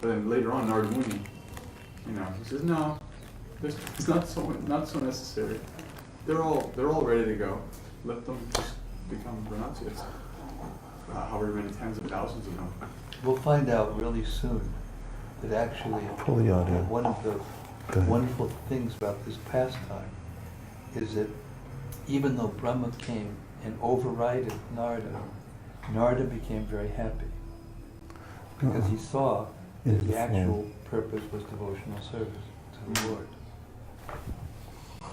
But then later on, Narada Muni, he says, no, it's not so necessary. They're all ready to go. Let them just become renunciates. However many tens of thousands of them. We'll find out really soon that actually Pull the audio. one of the wonderful things about this pastime is that even though Brahma came and overrided Narada became very happy because he saw that the actual purpose was devotional service to the Lord.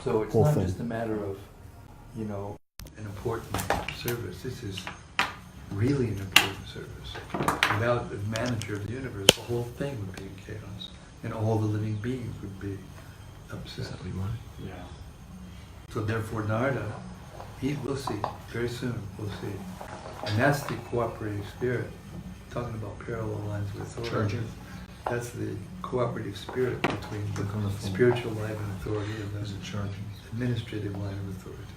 So it's not just a matter of, an important service. This is really an important service. Without the manager of the universe, the whole thing would be in chaos, and all the living beings would be upset. Yeah. So therefore, Narada, we'll see very soon. We'll see, and that's the cooperative spirit. Talking about parallel lines of authority. That's the cooperative spirit between the spiritual line of authority and the administrative line of authority.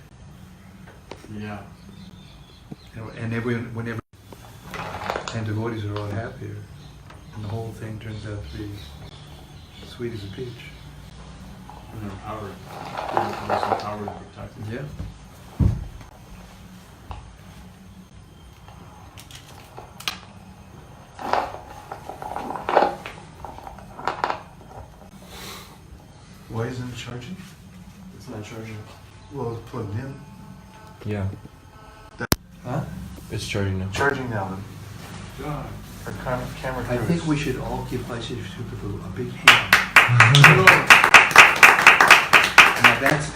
Yeah. And whenever devotees are all happier, and the whole thing turns out to be sweet as a peach. And they're empowered. They're empowered and protected. Yeah. Why isn't it charging? It's not charging. Well, it's plugged in. Yeah. Huh? It's charging now. Charging now, then. God. Our camera I crews. think we should all give Vaisesika a big hand. Now that's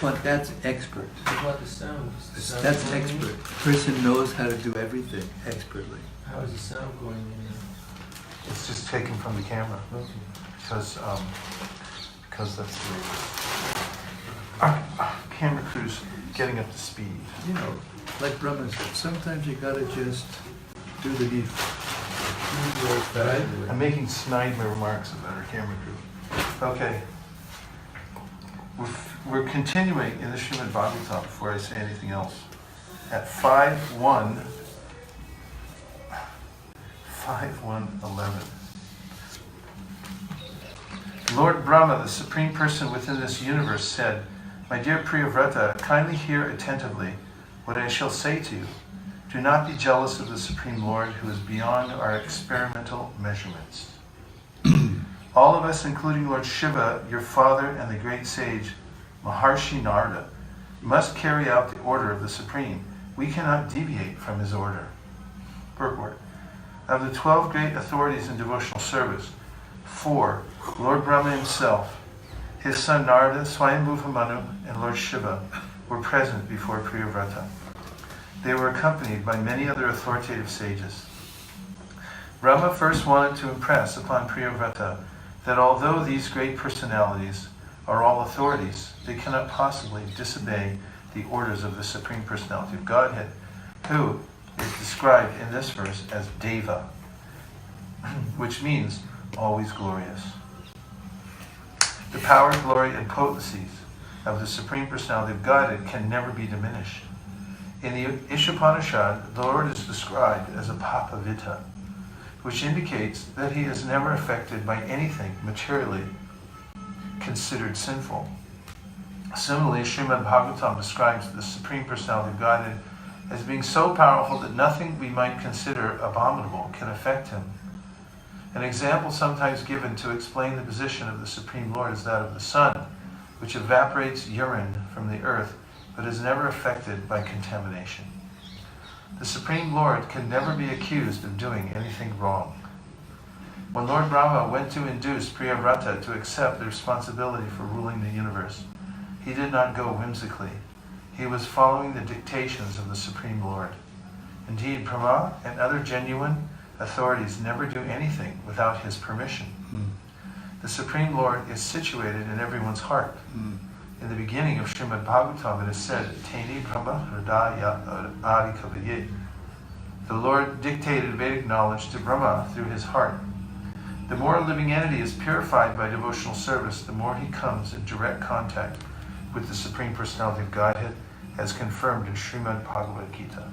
expert. What about the sound? That's expert. Person knows how to do everything expertly. How is the sound going in? It's just taken from the camera because that's the our camera crew's getting up to speed. Like Brahma said, sometimes you gotta just do the needful. I'm making snide remarks about our camera crew. Okay. We're continuing in the Srimad Bhagavatam before I say anything else. At 5.1, 5.1.11. Lord Brahma, the Supreme Person within this universe, said, "My dear Priyavrata, kindly hear attentively what I shall say to you. Do not be jealous of the Supreme Lord who is beyond our experimental measurements. All of us, including Lord Shiva, your father, and the great sage Maharshi Narada, must carry out the order of the Supreme. We cannot deviate from his order." Purport. Of the 12 great authorities in devotional service, 4, Lord Brahma himself, his son Narada, Swayambhuva Manu, and Lord Shiva, were present before Priyavrata. they were accompanied by many other authoritative sages. Brahma first wanted to impress upon Priyavrata that although these great personalities are all authorities, they cannot possibly disobey the orders of the Supreme Personality of Godhead, who is described in this verse as Deva, which means always glorious. The power, glory, and potencies of the Supreme Personality of Godhead can never be diminished. In the Ishopanishad, the Lord is described as a Papavita, which indicates that he is never affected by anything materially considered sinful. Similarly, Srimad Bhagavatam describes the Supreme Personality of Godhead as being so powerful that nothing we might consider abominable can affect him. An example sometimes given to explain the position of the Supreme Lord is that of the sun, which evaporates urine from the earth but is never affected by contamination. The Supreme Lord can never be accused of doing anything wrong. When Lord Brahma went to induce Priyavrata to accept the responsibility for ruling the universe, he did not go whimsically. He was following the dictations of the Supreme Lord. Indeed, Brahma and other genuine authorities never do anything without his permission. The Supreme Lord is situated in everyone's heart. In the beginning of Srimad Bhagavatam, it is said, Teni Brahma Hridaya Adi Kavaye. The Lord dictated Vedic knowledge to Brahma through his heart. The more a living entity is purified by devotional service, the more he comes in direct contact with the Supreme Personality of Godhead, as confirmed in Srimad Bhagavad Gita.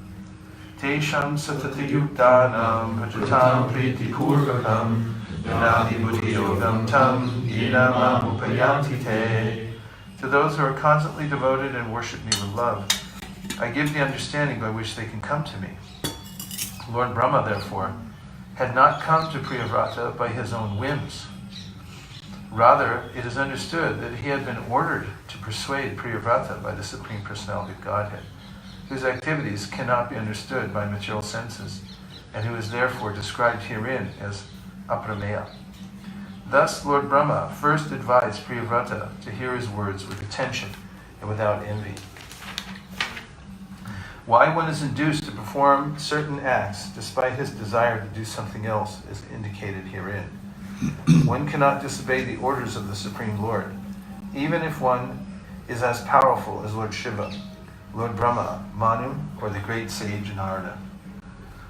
Tesham satati yuktanam bhajatam priti purvakam nadi buddhi yogam tam inamam upayanti te. To those who are constantly devoted and worship me with love, I give the understanding by which they can come to me. Lord Brahma, therefore, had not come to Priyavrata by his own whims. Rather, it is understood that he had been ordered to persuade Priyavrata by the Supreme Personality of Godhead, whose activities cannot be understood by material senses, and who is therefore described herein as aprameya. Thus, Lord Brahma first advised Priyavrata to hear his words with attention and without envy. Why one is induced to perform certain acts despite his desire to do something else is indicated herein. One cannot disobey the orders of the Supreme Lord, even if one is as powerful as Lord Shiva, Lord Brahma, Manu, or the great sage Narada.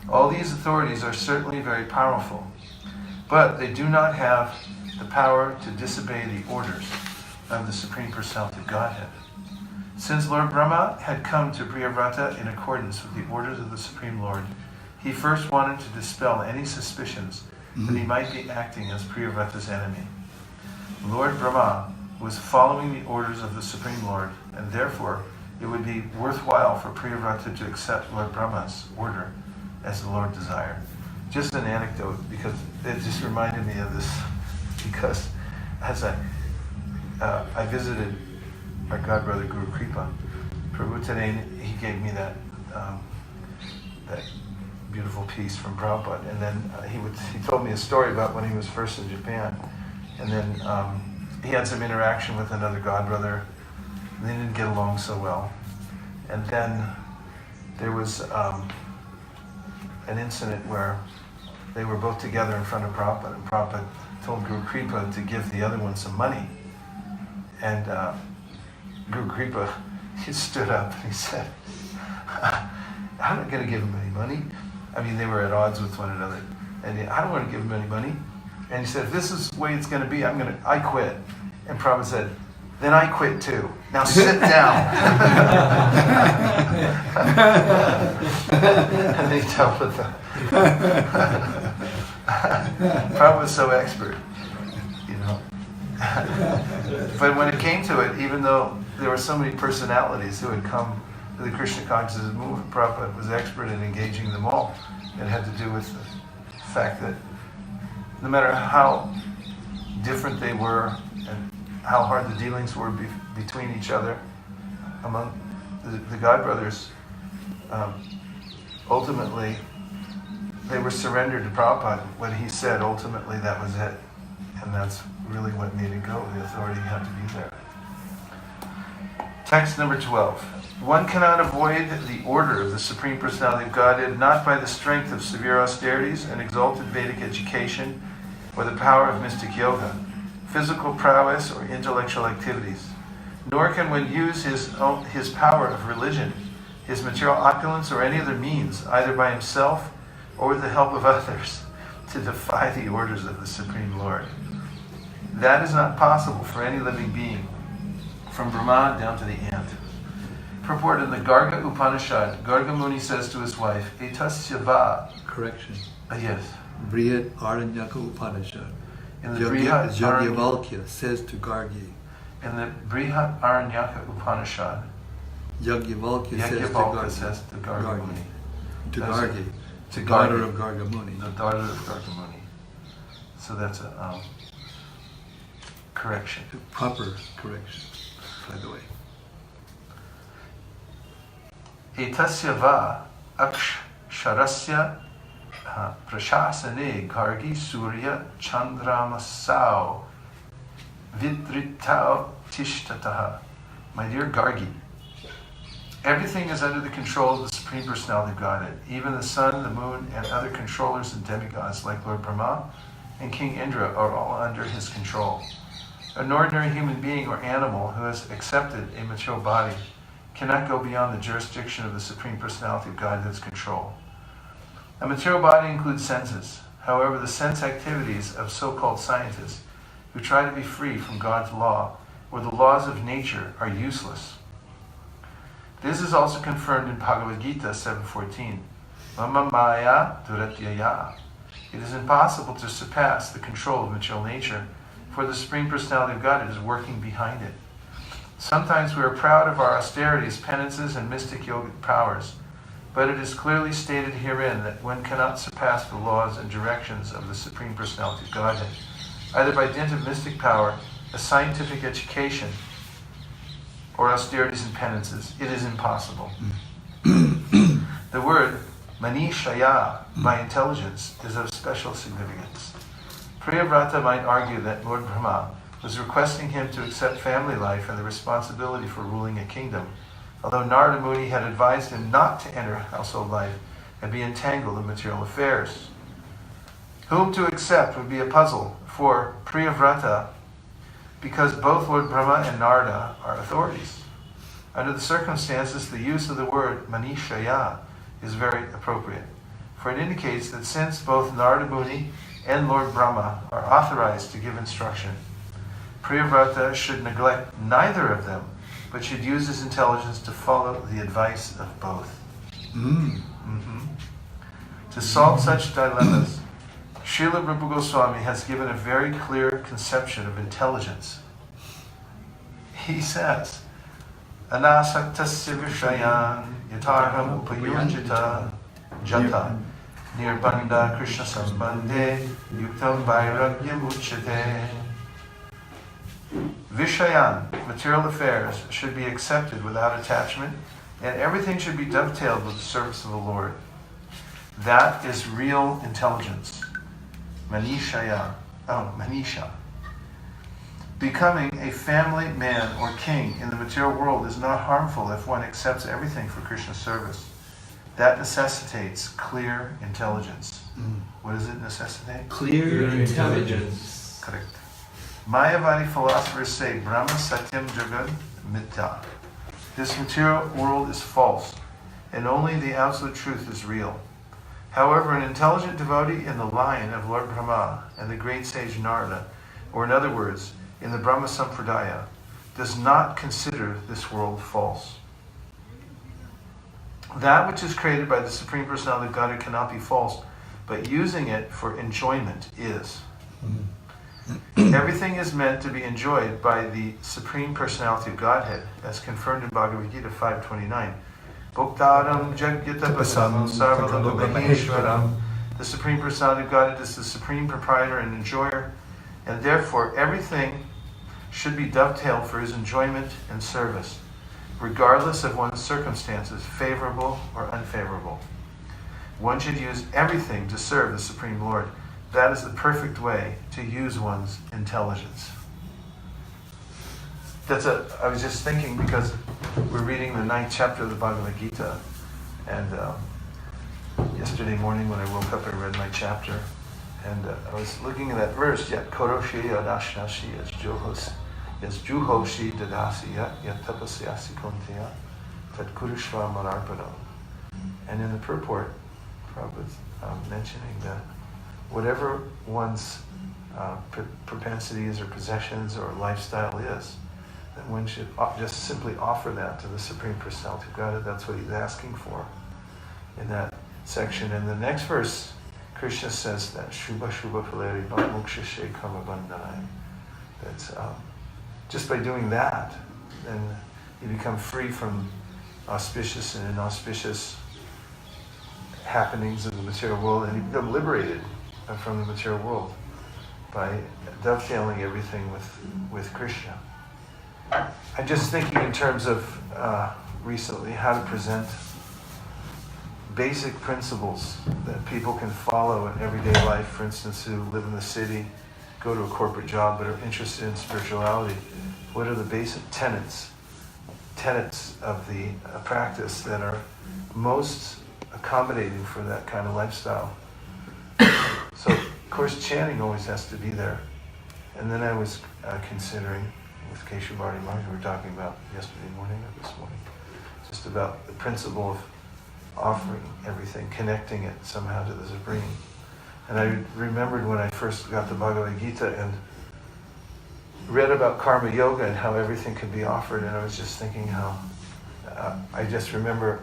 All these authorities are certainly very powerful, but they do not have the power to disobey the orders of the Supreme Personality of Godhead. Since Lord Brahma had come to Priyavrata in accordance with the orders of the Supreme Lord, he first wanted to dispel any suspicions that he might be acting as Priyavrata's enemy. Lord Brahma was following the orders of the Supreme Lord, and therefore it would be worthwhile for Priyavrata to accept Lord Brahma's order as the Lord desired. Just an anecdote, because it just reminded me of this, because as I visited our godbrother Guru Kripa, Prabhu today, he gave me that beautiful piece from Prabhupada, and then he told me a story about when he was first in Japan, and then he had some interaction with another godbrother, and they didn't get along so well, and then there was an incident where they were both together in front of Prabhupada, and Prabhupada told Guru Kripa to give the other one some money, and Guru Kripa, he stood up and he said, I'm not going to give him any money. I mean, they were at odds with one another. And I don't want to give him any money. And he said, if this is the way it's going to be, I quit. And Prabhupada said, then I quit too. Now sit down. And they dealt with that. Prabhupada was so expert, you know. But when it came to it, even though there were so many personalities who had come to the Krishna consciousness movement, Prabhupada was expert in engaging them all. It had to do with the fact that no matter how different they were and how hard the dealings were between each other, among the godbrothers, ultimately they were surrendered to Prabhupada. What he said, ultimately that was it. And that's really what needed to go. The authority had to be there. Text number 12. One cannot avoid the order of the Supreme Personality of Godhead, not by the strength of severe austerities and exalted Vedic education, or the power of mystic yoga, physical prowess, or intellectual activities. Nor can one use his power of religion, his material opulence, or any other means, either by himself or with the help of others, to defy the orders of the Supreme Lord. That is not possible for any living being, from Brahma down to the ant. Purport in the Garga Upanishad, Garga Muni says to his wife, Etasya va. Correction. Yes. Brihad Aranyaka Upanishad. In the Brihad Yajnavalkya says to Gargi. In the Brihad Aranyaka Upanishad, Yajnavalkya says to Garga Muni. To Gargi. To the daughter Gargi, of Garga Muni. the daughter of Garga Muni. So that's a correction. Proper correction, by the way. Etasya va aksharasya prashasane gargi surya chandramasau vidritau tishtataha. My dear Gargi, everything is under the control of the Supreme Personality of Godhead. Even the sun, the moon, and other controllers and demigods like Lord Brahma and King Indra are all under his control. An ordinary human being or animal who has accepted a material body cannot go beyond the jurisdiction of the Supreme Personality of Godhead's control. A material body includes senses. However, the sense activities of so-called scientists who try to be free from God's law or the laws of nature are useless. This is also confirmed in Bhagavad Gita 7:14. Mama maya duratyaya. It is impossible to surpass the control of material nature, for the Supreme Personality of God is working behind it. Sometimes we are proud of our austerities, penances, and mystic yogic powers, but it is clearly stated herein that one cannot surpass the laws and directions of the Supreme Personality of Godhead, either by dint of mystic power, a scientific education, or austerities and penances. It is impossible. The word manishaya, by intelligence, is of special significance. Priyavrata might argue that Lord Brahma was requesting him to accept family life and the responsibility for ruling a kingdom, although Narada Muni had advised him not to enter household life and be entangled in material affairs. Whom to accept would be a puzzle for Priyavrata, because both Lord Brahma and Narada are authorities. Under the circumstances, the use of the word manishaya is very appropriate, for it indicates that since both Narada Muni and Lord Brahma are authorized to give instruction, Priyavrata should neglect neither of them, but should use his intelligence to follow the advice of both. To solve such dilemmas, Srila Rupa Goswami has given a very clear conception of intelligence. He says, Anasaktasya vishayan yatarham upayurjita jata nirbanda krishna sambandhe yuktam vairagyam uchyate. Vishayan, material affairs, should be accepted without attachment, and everything should be dovetailed with the service of the Lord. That is real intelligence. Manisha. Becoming a family man or king in the material world is not harmful if one accepts everything for Krishna's service. That necessitates clear intelligence. What does it necessitate? Clear intelligence. Correct. Mayavadi philosophers say, Brahma Satyam Jagat Mithya. This material world is false, and only the absolute truth is real. However, an intelligent devotee in the line of Lord Brahma and the great sage Narada, or in other words, in the Brahma Sampradaya, does not consider this world false. That which is created by the Supreme Personality of Godhead cannot be false, but using it for enjoyment is. Everything is meant to be enjoyed by the Supreme Personality of Godhead, as confirmed in Bhagavad Gita 5:29. Bhoktaram Jagyatapasam Sarvalokapaheshwaram. The Supreme Personality of Godhead is the supreme proprietor and enjoyer, and therefore everything should be dovetailed for his enjoyment and service, regardless of one's circumstances, favorable or unfavorable. One should use everything to serve the Supreme Lord. That is the perfect way to use one's intelligence. I was just thinking because we're reading the 9th chapter of the Bhagavad Gita, and yesterday morning when I woke up, I read my chapter, and I was looking at that verse, Yat koroshi yadashnashi yas juhoshi dadasi yat tapasyasi konteya tat kurushva manarpano. And in the purport, Prabhupada's mentioning that whatever one's propensities or possessions or lifestyle is, that one should just simply offer that to the Supreme Personality of Godhead. That's what he's asking for in that section. In the next verse, Krishna says that Shubha Shubha Phaleri Moksha She Karma Bandhanai. That's just by doing that, then you become free from auspicious and inauspicious happenings in the material world, and you become liberated from the material world by dovetailing everything with Krishna. I'm just thinking in terms of recently how to present basic principles that people can follow in everyday life, for instance, who live in the city, go to a corporate job, but are interested in spirituality. What are the basic tenets of the practice that are most accommodating for that kind of lifestyle? So, of course, chanting always has to be there. And then I was considering, with Kesava Maharaja, we were talking about yesterday morning or this morning, just about the principle of offering everything, connecting it somehow to the Supreme. And I remembered when I first got the Bhagavad Gita and read about karma yoga and how everything could be offered, and I was just thinking how, I just remember,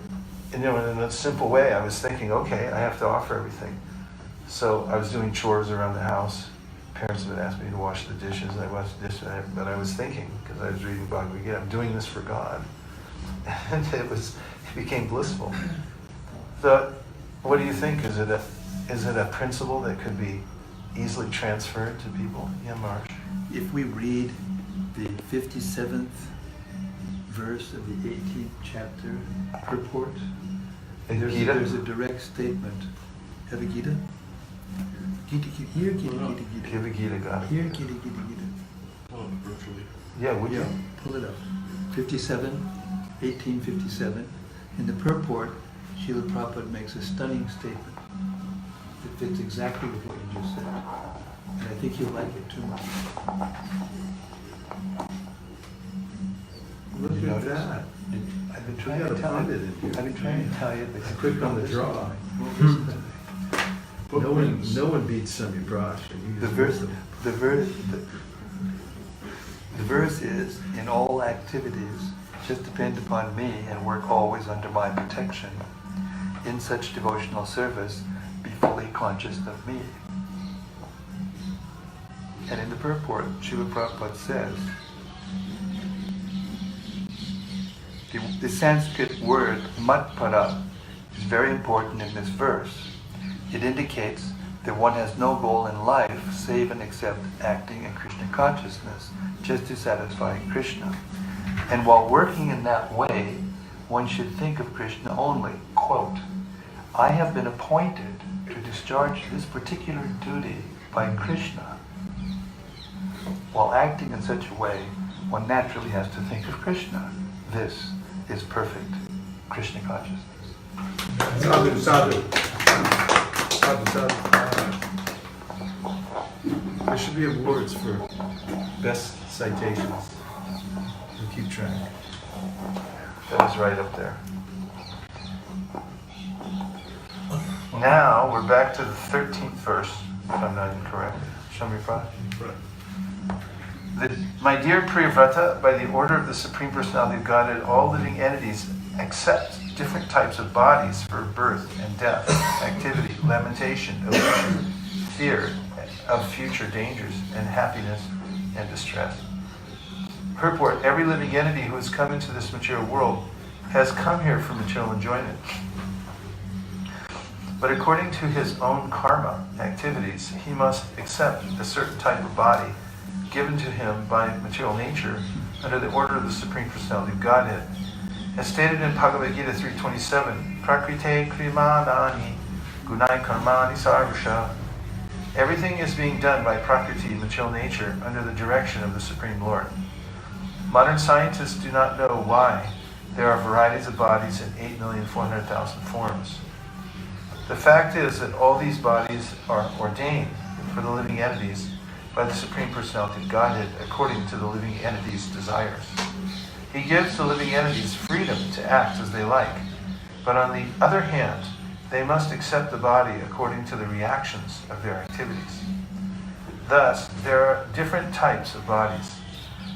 in a simple way, I was thinking, okay, I have to offer everything. So I was doing chores around the house. Parents would ask me to wash the dishes, and I washed the dishes, but I was thinking, because I was reading Bhagavad Gita, I'm doing this for God. And it became blissful. So, what do you think? Is it a principle that could be easily transferred to people? Yeah, Marsh. If we read the 57th verse of the 18th chapter purport, there's a direct statement. Have a Gita? Gita, here, Gita, Gita, Gita. Give a Gita, God. Here, Gita, Gita, Gita. Oh, virtually. Yeah, would you? Pull it up. 1857. In the purport, Srila Prabhupada makes a stunning statement that fits exactly with what you just said. And I think you'll like it too much. Look at that. I've been trying to tell you. I've been trying to tell you. But I clicked on the draw. No one beats Sami Praj. The verse is, in all activities, just depend upon me and work always under my protection. In such devotional service, be fully conscious of me. And in the purport, Srila Prabhupada says, the Sanskrit word matpara is very important in this verse. It indicates that one has no goal in life save and except acting in Krishna consciousness, just to satisfy Krishna. And while working in that way, one should think of Krishna only. Quote, I have been appointed to discharge this particular duty by Krishna. While acting in such a way, one naturally has to think of Krishna. This is perfect Krishna consciousness. Sadhu, sadhu. Sadhu, sadhu. There should be awards for best citations. We'll keep track. That was right up there. Now we're back to the 13th verse, if I'm not incorrect. Shami Praj. My dear Priyavrata, by the order of the Supreme Personality of Godhead, all living entities accept different types of bodies for birth and death, activity, lamentation, illusion, fear of future dangers, and happiness and distress. Purport, every living entity who has come into this material world has come here for material enjoyment. But according to his own karma activities, he must accept a certain type of body given to him by material nature under the order of the Supreme Personality of Godhead. As stated in Bhagavad Gita 3.27, Prakrite krimanani gunai karmani sarvasha. Everything is being done by Prakriti, material nature, under the direction of the Supreme Lord. Modern scientists do not know why there are varieties of bodies in 8,400,000 forms. The fact is that all these bodies are ordained for the living entities by the Supreme Personality of Godhead according to the living entities' desires. He gives the living entities freedom to act as they like, but on the other hand, they must accept the body according to the reactions of their activities. Thus, there are different types of bodies.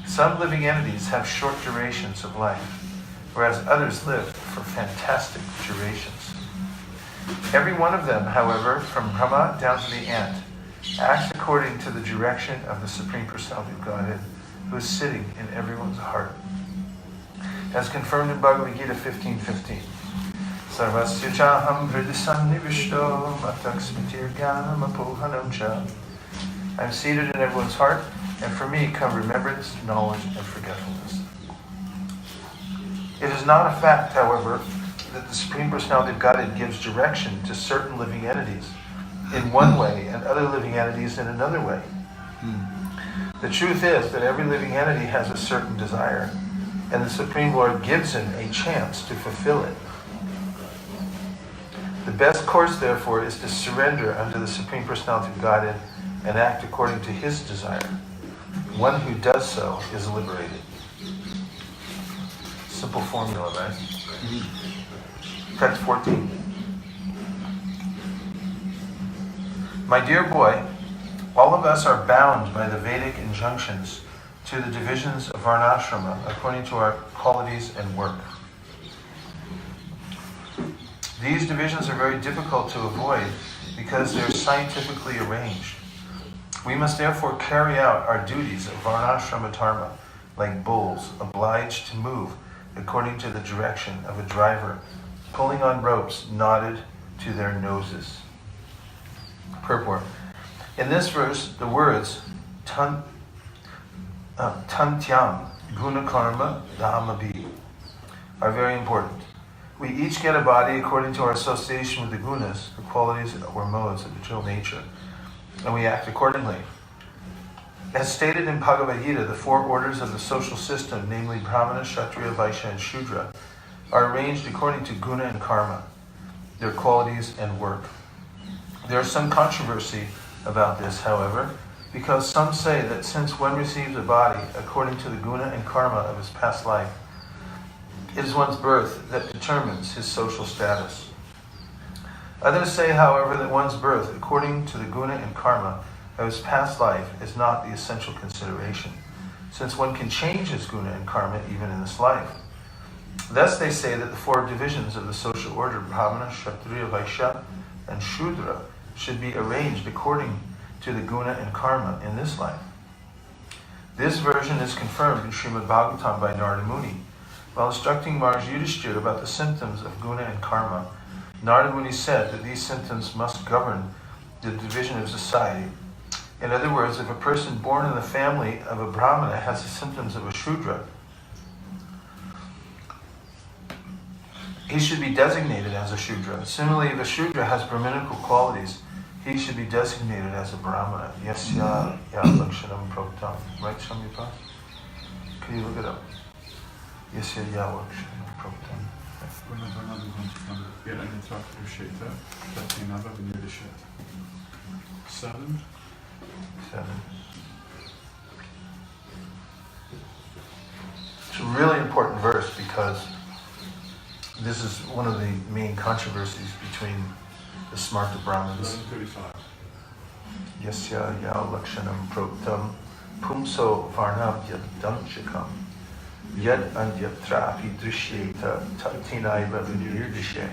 Some living entities have short durations of life, whereas others live for fantastic durations. Every one of them, however, from Brahma down to the ant, acts according to the direction of the Supreme Personality of Godhead, who is sitting in everyone's heart. As confirmed in Bhagavad Gita 15:15. Sarvasya chaham hridisam nivishto matak smitir jnanam apohanam cha. I am seated in everyone's heart, and for me come remembrance, knowledge, and forgetfulness. It is not a fact, however, that the Supreme Personality of Godhead gives direction to certain living entities in one way and other living entities in another way. The truth is that every living entity has a certain desire, and the Supreme Lord gives him a chance to fulfill it. The best course, therefore, is to surrender unto the Supreme Personality of Godhead and act according to his desire. One who does so is liberated. Simple formula, right? Text 14. My dear boy, all of us are bound by the Vedic injunctions to the divisions of Varnashrama according to our qualities and work. These divisions are very difficult to avoid because they are scientifically arranged. We must therefore carry out our duties of Varnashrama Dharma like bulls obliged to move according to the direction of a driver pulling on ropes knotted to their noses. Purport. In this verse, the words tantyam gunakarma dhamabhi are very important. We each get a body according to our association with the gunas, the qualities or modes of the dual nature, and we act accordingly. As stated in Bhagavad Gita, the four orders of the social system, namely Brahmana, Kshatriya, Vaishya, and Shudra, are arranged according to guna and karma, their qualities and work. There is some controversy about this, however, because some say that since one receives a body according to the guna and karma of his past life, it is one's birth that determines his social status. Others say, however, that one's birth according to the guna and karma of his past life is not the essential consideration, since one can change his guna and karma even in this life. Thus they say that the four divisions of the social order, Brahmana, Kshatriya, Vaishya, and Shudra, should be arranged according to the guna and karma in this life. This version is confirmed in Srimad Bhagavatam by Narada Muni. While instructing Maharaj Yudhishthira about the symptoms of guna and karma, Narada Muni said that these symptoms must govern the division of society. In other words, if a person born in the family of a Brahmana has the symptoms of a Shudra, he should be designated as a Shudra. Similarly, if a Shudra has Brahminical qualities, he should be designated as a Brahmana. Yasya ya lakshanam proktam. Right, Shamyapa? Can you look it up? Yasya ya lakshanam proktam. Seven. It's a really important verse because this is one of the main controversies between the Smarta Brahmins. 11:35. Yasya ya lakshanam proktam pumso varnam yadamchakam yad anyatrapi drishyeta tatinaiva unirdishe.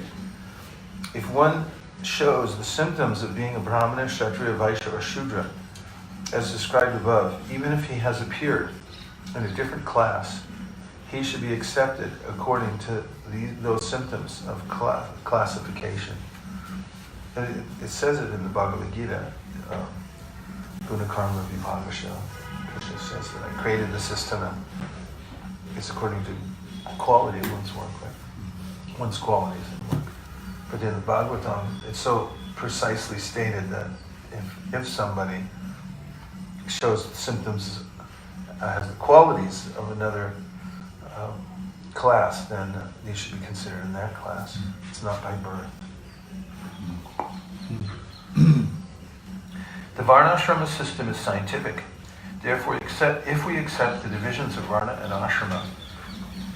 If one shows the symptoms of being a Brahmana, Kshatriya, Vaishya, or Shudra, as described above, even if he has appeared in a different class, he should be accepted according to those symptoms of classification. And it says it in the Bhagavad Gita, Guna Karma Vibhavasya. Krishna says that I created the system and it's according to quality of one's work, right? One's qualities and work. But in the Bhagavatam, it's so precisely stated that if somebody shows symptoms has the qualities of another class, then they should be considered in that class. It's not by birth. The Varnashrama system is scientific. Therefore, if we accept the divisions of Varna and Ashrama,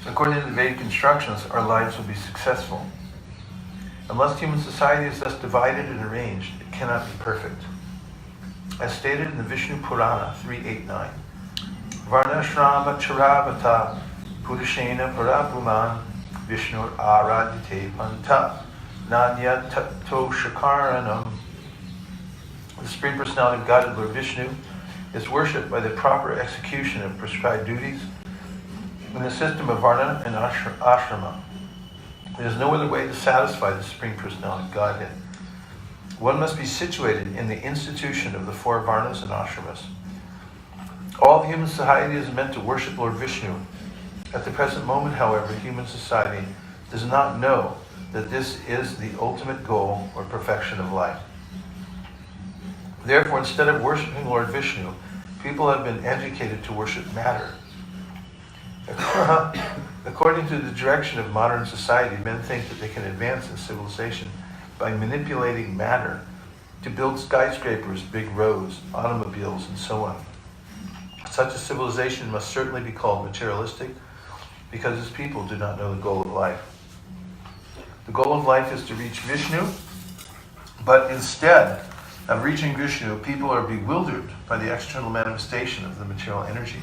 according to the Vedic instructions, our lives will be successful. Unless human society is thus divided and arranged, it cannot be perfect. As stated in the Vishnu Purana 389, Varnashrama charavata Purushena Parapuman Vishnu Aradite Panta Nanya Tato Shakaranam. The Supreme Personality of Godhead, Lord Vishnu, is worshipped by the proper execution of prescribed duties in the system of Varna and Ashrama. There is no other way to satisfy the Supreme Personality of Godhead. One must be situated in the institution of the four Varnas and Ashramas. All of human society is meant to worship Lord Vishnu. At the present moment, however, human society does not know that this is the ultimate goal or perfection of life. Therefore, instead of worshiping Lord Vishnu, people have been educated to worship matter. According to the direction of modern society, men think that they can advance in civilization by manipulating matter to build skyscrapers, big roads, automobiles, and so on. Such a civilization must certainly be called materialistic because its people do not know the goal of life. The goal of life is to reach Vishnu, but instead of reaching Vishnu, people are bewildered by the external manifestation of the material energy.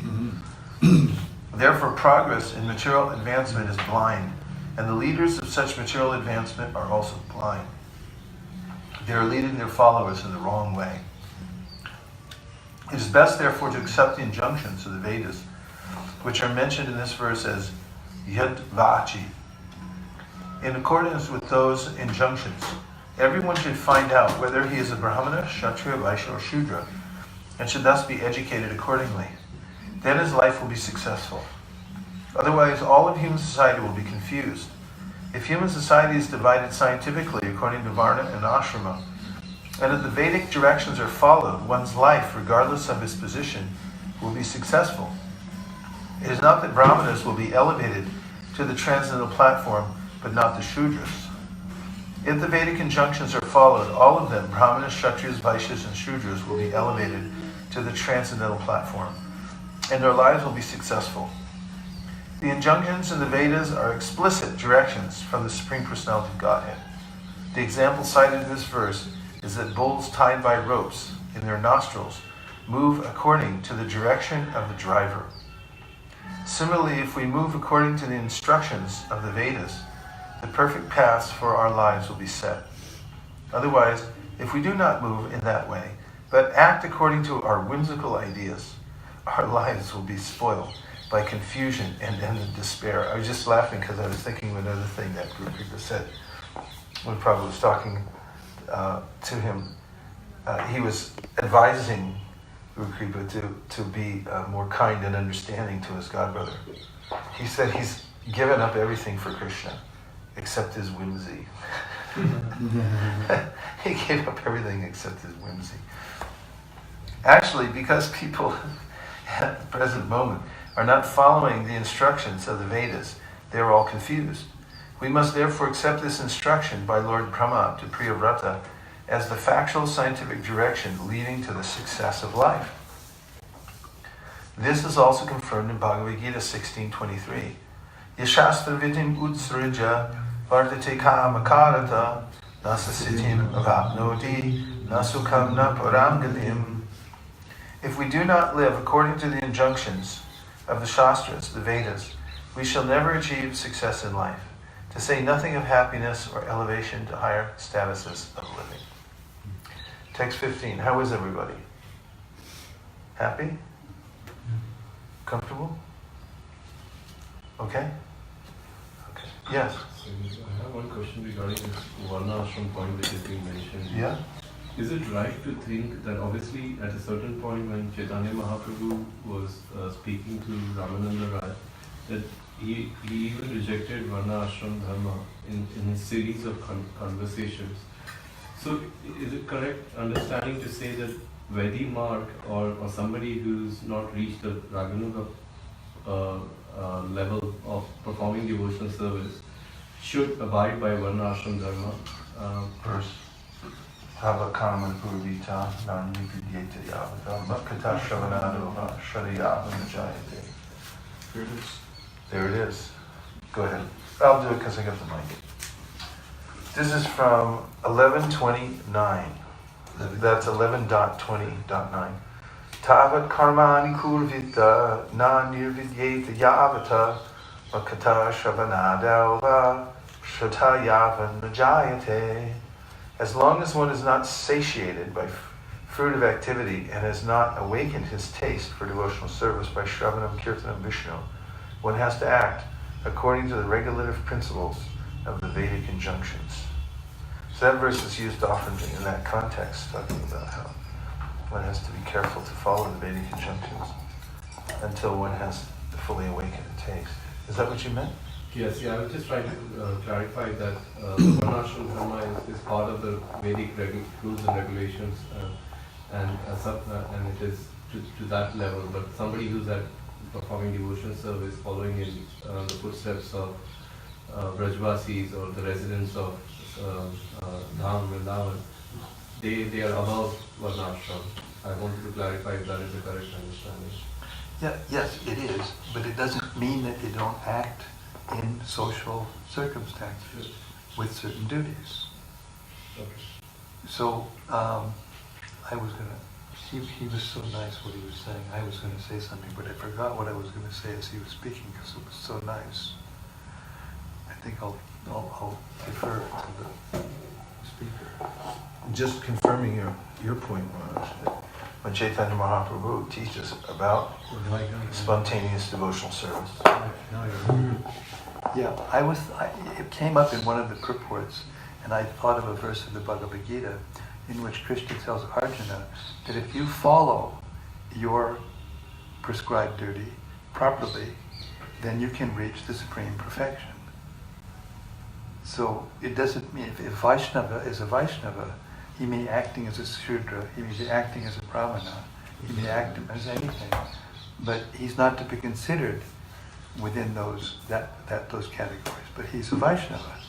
Therefore, progress in material advancement is blind, and the leaders of such material advancement are also blind. They are leading their followers in the wrong way. It is best, therefore, to accept the injunctions of the Vedas, which are mentioned in this verse as Yad Vachi. In accordance with those injunctions, everyone should find out whether he is a Brahmana, Kshatriya, Vaishya, or Shudra, and should thus be educated accordingly. Then his life will be successful. Otherwise, all of human society will be confused. If human society is divided scientifically according to Varna and Ashrama, and if the Vedic directions are followed, one's life, regardless of his position, will be successful. It is not that Brahmanas will be elevated to the transcendental platform, but not the Shudras. If the Vedic injunctions are followed, all of them, Brahmanas, Kshatriyas, Vaishyas, and Shudras, will be elevated to the transcendental platform, and their lives will be successful. The injunctions in the Vedas are explicit directions from the Supreme Personality of Godhead. The example cited in this verse is that bulls tied by ropes in their nostrils move according to the direction of the driver. Similarly, if we move according to the instructions of the Vedas, the perfect paths for our lives will be set. Otherwise, if we do not move in that way, but act according to our whimsical ideas, our lives will be spoiled by confusion and despair. I was just laughing because I was thinking of another thing that Guru Kripa said when Prabhupada was talking to him. He was advising Guru Kripa to be more kind and understanding to his godbrother. He said he's given up everything for Krishna except his whimsy. He gave up everything except his whimsy. Actually, because people at the present moment are not following the instructions of the Vedas, they are all confused. We must therefore accept this instruction by Lord Brahma to Priyavrata as the factual scientific direction leading to the success of life. This is also confirmed in Bhagavad Gita 16:23. Yashastra vidim utsrija vardate kamakarata nasasitim avapnoti nasukam na paramgatim. If we do not live according to the injunctions of the Shastras, the Vedas, we shall never achieve success in life, to say nothing of happiness or elevation to higher statuses of living. Text 15. How is everybody? Happy? Comfortable? Okay? Okay. Yes? I have one question regarding this Varna Ashram point which has been mentioned. Yeah? Is it right to think that obviously at a certain point when Chaitanya Mahaprabhu was speaking to Ramananda Rai, that he even rejected Varna Ashram Dharma in his series of conversations. So is it correct understanding to say that Vedi mark or somebody who's not reached the Raganuga level of performing devotional service should abide by Varnashram Dharma. Verse. Hava karma purvita nani vidyeta yavata makata shravanadova shradiyava najayate. Here it is. There it is. Go ahead. I'll do it because I got the mic. This is from 11:29. That's 11.20.9. Tavat karmani kurvita na nirvidyeta yavata makata shravanadova shradiyava najayate. As long as one is not satiated by fruit of activity and has not awakened his taste for devotional service by Shravanam, Kirtanam, Vishnu, one has to act according to the regulative principles of the Vedic injunctions. So that verse is used often in that context, talking about how one has to be careful to follow the Vedic injunctions until one has fully awakened a taste. Is that what you meant? Yes, I was just trying to clarify that Varnashram Dharma is part of the Vedic rules and regulations, and it is to that level. But somebody who's at performing devotional service, following in the footsteps of Brajvasis or the residents of Dham, Vrindavan, they are above Varnashram. I wanted to clarify if that is the correct understanding. Yeah, yes, it is, but it doesn't mean that they don't act in social circumstances with certain duties. Okay. So, I was gonna, he was so nice what he was saying. I was gonna say something, but I forgot what I was gonna say as he was speaking because it was so nice. I think I'll defer to the speaker. Just confirming your point, Maharaj, that when Chaitanya Mahaprabhu teaches about spontaneous devotional service. Yeah, it came up in one of the purports, and I thought of a verse of the Bhagavad Gita in which Krishna tells Arjuna that if you follow your prescribed duty properly, then you can reach the supreme perfection. So it doesn't mean, if Vaishnava is a Vaishnava, he may be acting as a Shudra, he may be acting as a Brahmana, he may act as anything, but he's not to be considered within those categories. But he's a Vaishnava,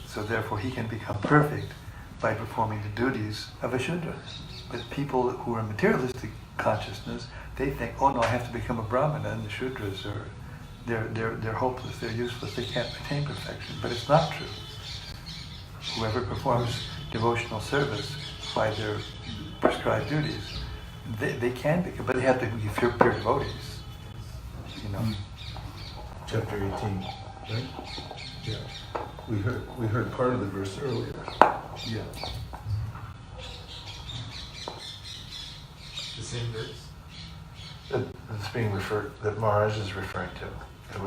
so therefore he can become perfect by performing the duties of a Shudra. But people who are materialistic consciousness, they think, oh no, I have to become a Brahmana, and the Shudras they're hopeless, they're useless, they can't attain perfection. But it's not true. Whoever performs devotional service by their prescribed duties, they can become, but they have to be pure devotees. You know. Chapter 18, right? Yeah. We heard part of the verse earlier. Yeah. The same verse? That's being referred, that Maharaj is referring to. There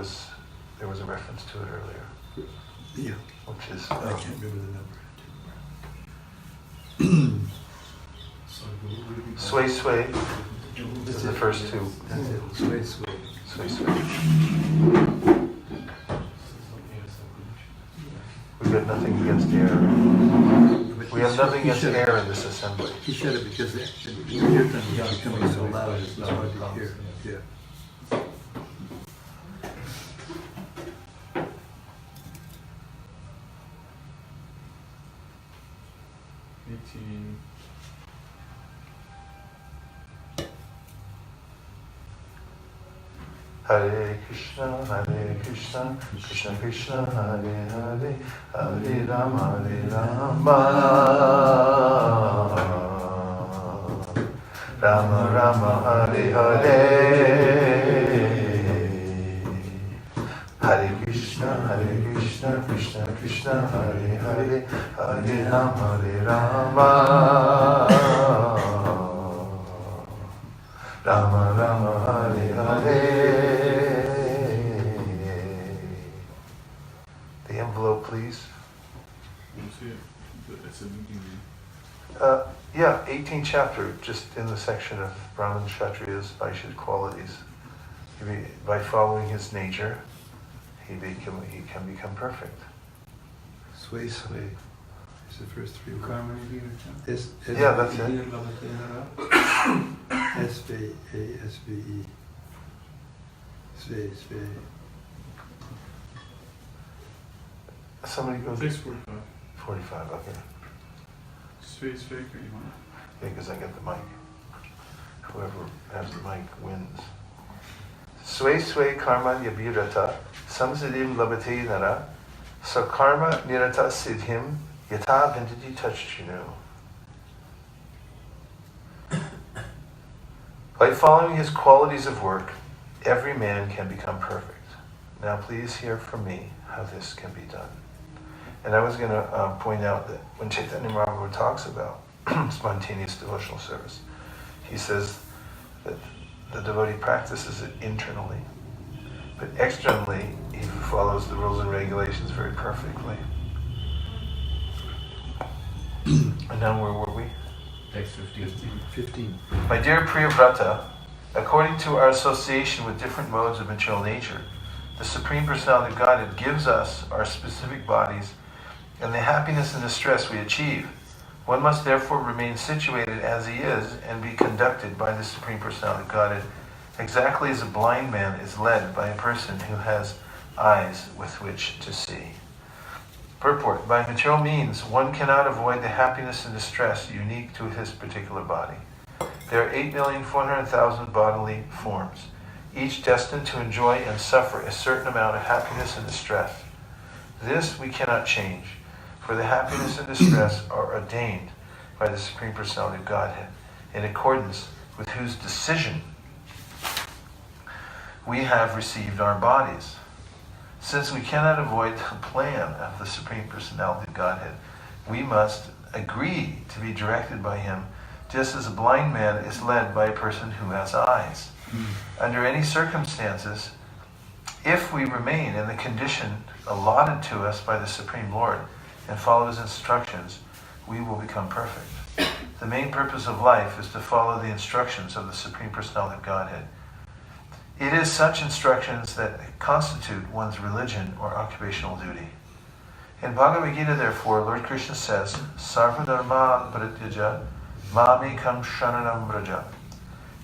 was a reference to it earlier. Yeah. Which is, I can't remember the number. sway sway is the first two. That's it. Sway, sway. Sway sway. We've got nothing against air. We have nothing against air in this assembly. He shut it because the kirtan was becoming so loud it's hard to hear. Yeah. Hare Krishna, Krishna Krishna, Hare Hare, Hare Rama, Rama Rama, Hare Hare. Hare Krishna, Krishna Krishna, Hare Hare, Hare Rama, Rama Rama, Hare Hare. The envelope, please. You don't see it, but it's in Yeah, 18th chapter, just in the section of Brahman, Kshatriyas, Vaishya's qualities. By following his nature, he can become perfect. Sway, sway. It's the first three words. Karma nibirata. Yeah, that's it. S-V-A-S-V-E. Sve. Somebody goes. 6:45. 45, okay. Sve, you want? Yeah, because I got the mic. Whoever has the mic wins. Sve karma yabhirata samsiddhim labhati nara sakarma nirata siddhim yata vindati tachchinu. By following his qualities of work, every man can become perfect. Now please hear from me how this can be done. And I was going to point out that when Chaitanya Mahaprabhu talks about spontaneous devotional service, he says that the devotee practices it internally, but externally he follows the rules and regulations very perfectly. And now where were we? Text 15. My dear Priyavrata, according to our association with different modes of material nature, the Supreme Personality of Godhead gives us our specific bodies and the happiness and the stress we achieve. One must therefore remain situated as he is and be conducted by the Supreme Personality of Godhead, exactly as a blind man is led by a person who has eyes with which to see. Purport: by material means, one cannot avoid the happiness and distress unique to his particular body. There are 8,400,000 bodily forms, each destined to enjoy and suffer a certain amount of happiness and distress. This we cannot change, for the happiness and distress are ordained by the Supreme Personality of Godhead, in accordance with whose decision we have received our bodies. Since we cannot avoid the plan of the Supreme Personality of Godhead, we must agree to be directed by him, just as a blind man is led by a person who has eyes. Under any circumstances, if we remain in the condition allotted to us by the Supreme Lord and follow his instructions, we will become perfect. The main purpose of life is to follow the instructions of the Supreme Personality of Godhead. It is such instructions that constitute one's religion or occupational duty. In Bhagavad Gita, therefore, Lord Krishna says, Sarva dharma parityaja mamekam sharanam vraja.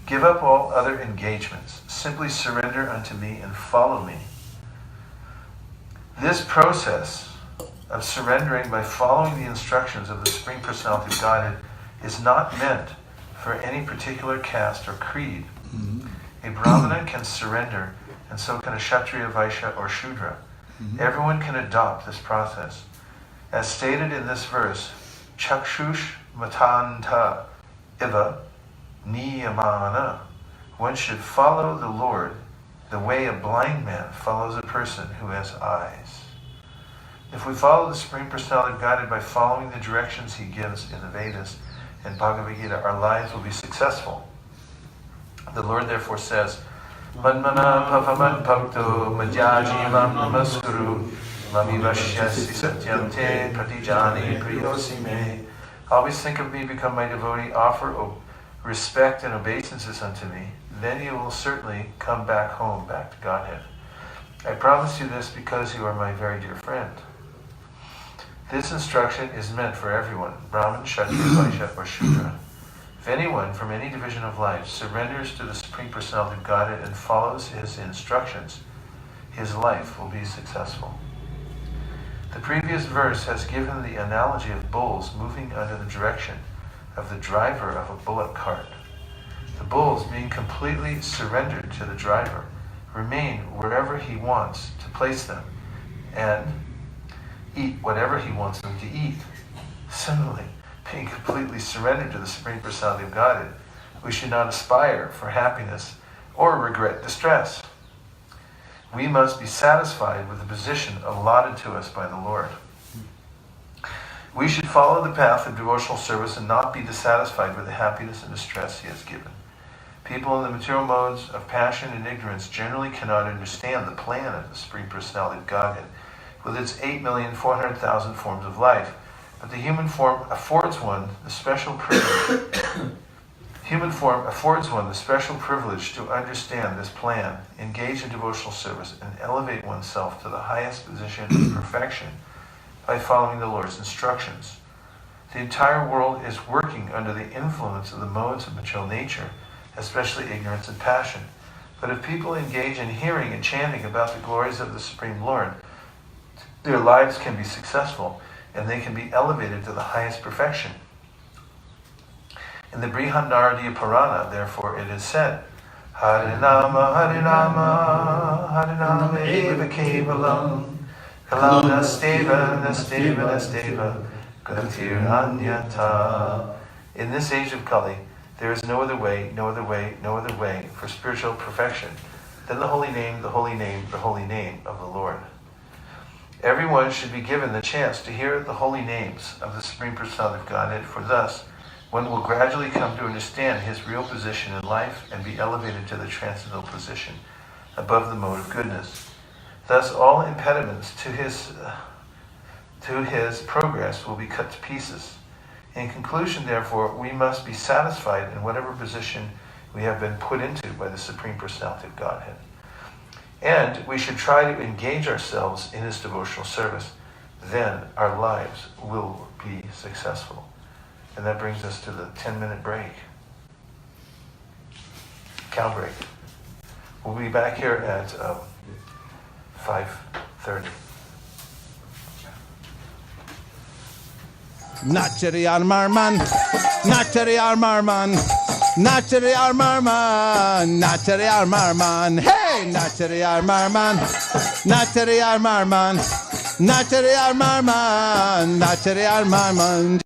Give up all other engagements. Simply surrender unto me and follow me. This process of surrendering by following the instructions of the Supreme Personality of Godhead is not meant for any particular caste or creed. A Brahmana can surrender, and so can a Kshatriya, Vaishya, or Shudra. Everyone can adopt this process. As stated in this verse, Chakshush matanta iva niyamana. One should follow the Lord the way a blind man follows a person who has eyes. If we follow the Supreme Personality of Godhead by following the directions he gives in the Vedas and Bhagavad Gita, our lives will be successful. The Lord therefore says, Manmana pavaman bhakto madhyajivam namaskuru mamivashyasi satyam te pratijani priyosi me. Always think of me, become my devotee, offer respect and obeisances unto me. Then you will certainly come back home, back to Godhead. I promise you this because you are my very dear friend. This instruction is meant for everyone, Brahman, Kshatriya, Vaishya, or Shudra. If anyone from any division of life surrenders to the Supreme Personality of Godhead and follows his instructions, his life will be successful. The previous verse has given the analogy of bulls moving under the direction of the driver of a bullock cart. The bulls, being completely surrendered to the driver, remain wherever he wants to place them and eat whatever he wants them to eat. Similarly, being completely surrendered to the Supreme Personality of Godhead, we should not aspire for happiness or regret distress. We must be satisfied with the position allotted to us by the Lord. We should follow the path of devotional service and not be dissatisfied with the happiness and distress he has given. People in the material modes of passion and ignorance generally cannot understand the plan of the Supreme Personality of Godhead with its 8,400,000 forms of life. But the human form affords one the special privilege. To understand this plan, engage in devotional service, and elevate oneself to the highest position of perfection by following the Lord's instructions. The entire world is working under the influence of the modes of material nature, especially ignorance and passion. But if people engage in hearing and chanting about the glories of the Supreme Lord, their lives can be successful and they can be elevated to the highest perfection. In the Brihadaranyaka Purana, therefore, it is said, Harinama, Harinama, Harinama eva kevalam, kalam nasteva, nasteva, nasteva, gatir anyata. In this age of Kali, there is no other way, no other way, no other way for spiritual perfection than the holy name, the holy name, the holy name of the Lord. Everyone should be given the chance to hear the holy names of the Supreme Personality of Godhead, for thus one will gradually come to understand his real position in life and be elevated to the transcendental position above the mode of goodness. Thus all impediments to his progress will be cut to pieces. In conclusion, therefore, we must be satisfied in whatever position we have been put into by the Supreme Personality of Godhead. And we should try to engage ourselves in his devotional service. Then our lives will be successful. And that brings us to the 10-minute break. Cow break. We'll be back here at 5:30. Nachari Armarman, Nachari Armarman, Nachari Armarman, Nachari Armarman, hey, Nachari Armarman, Nachari Armarman, Nachari Armarman, Nachari Armarman.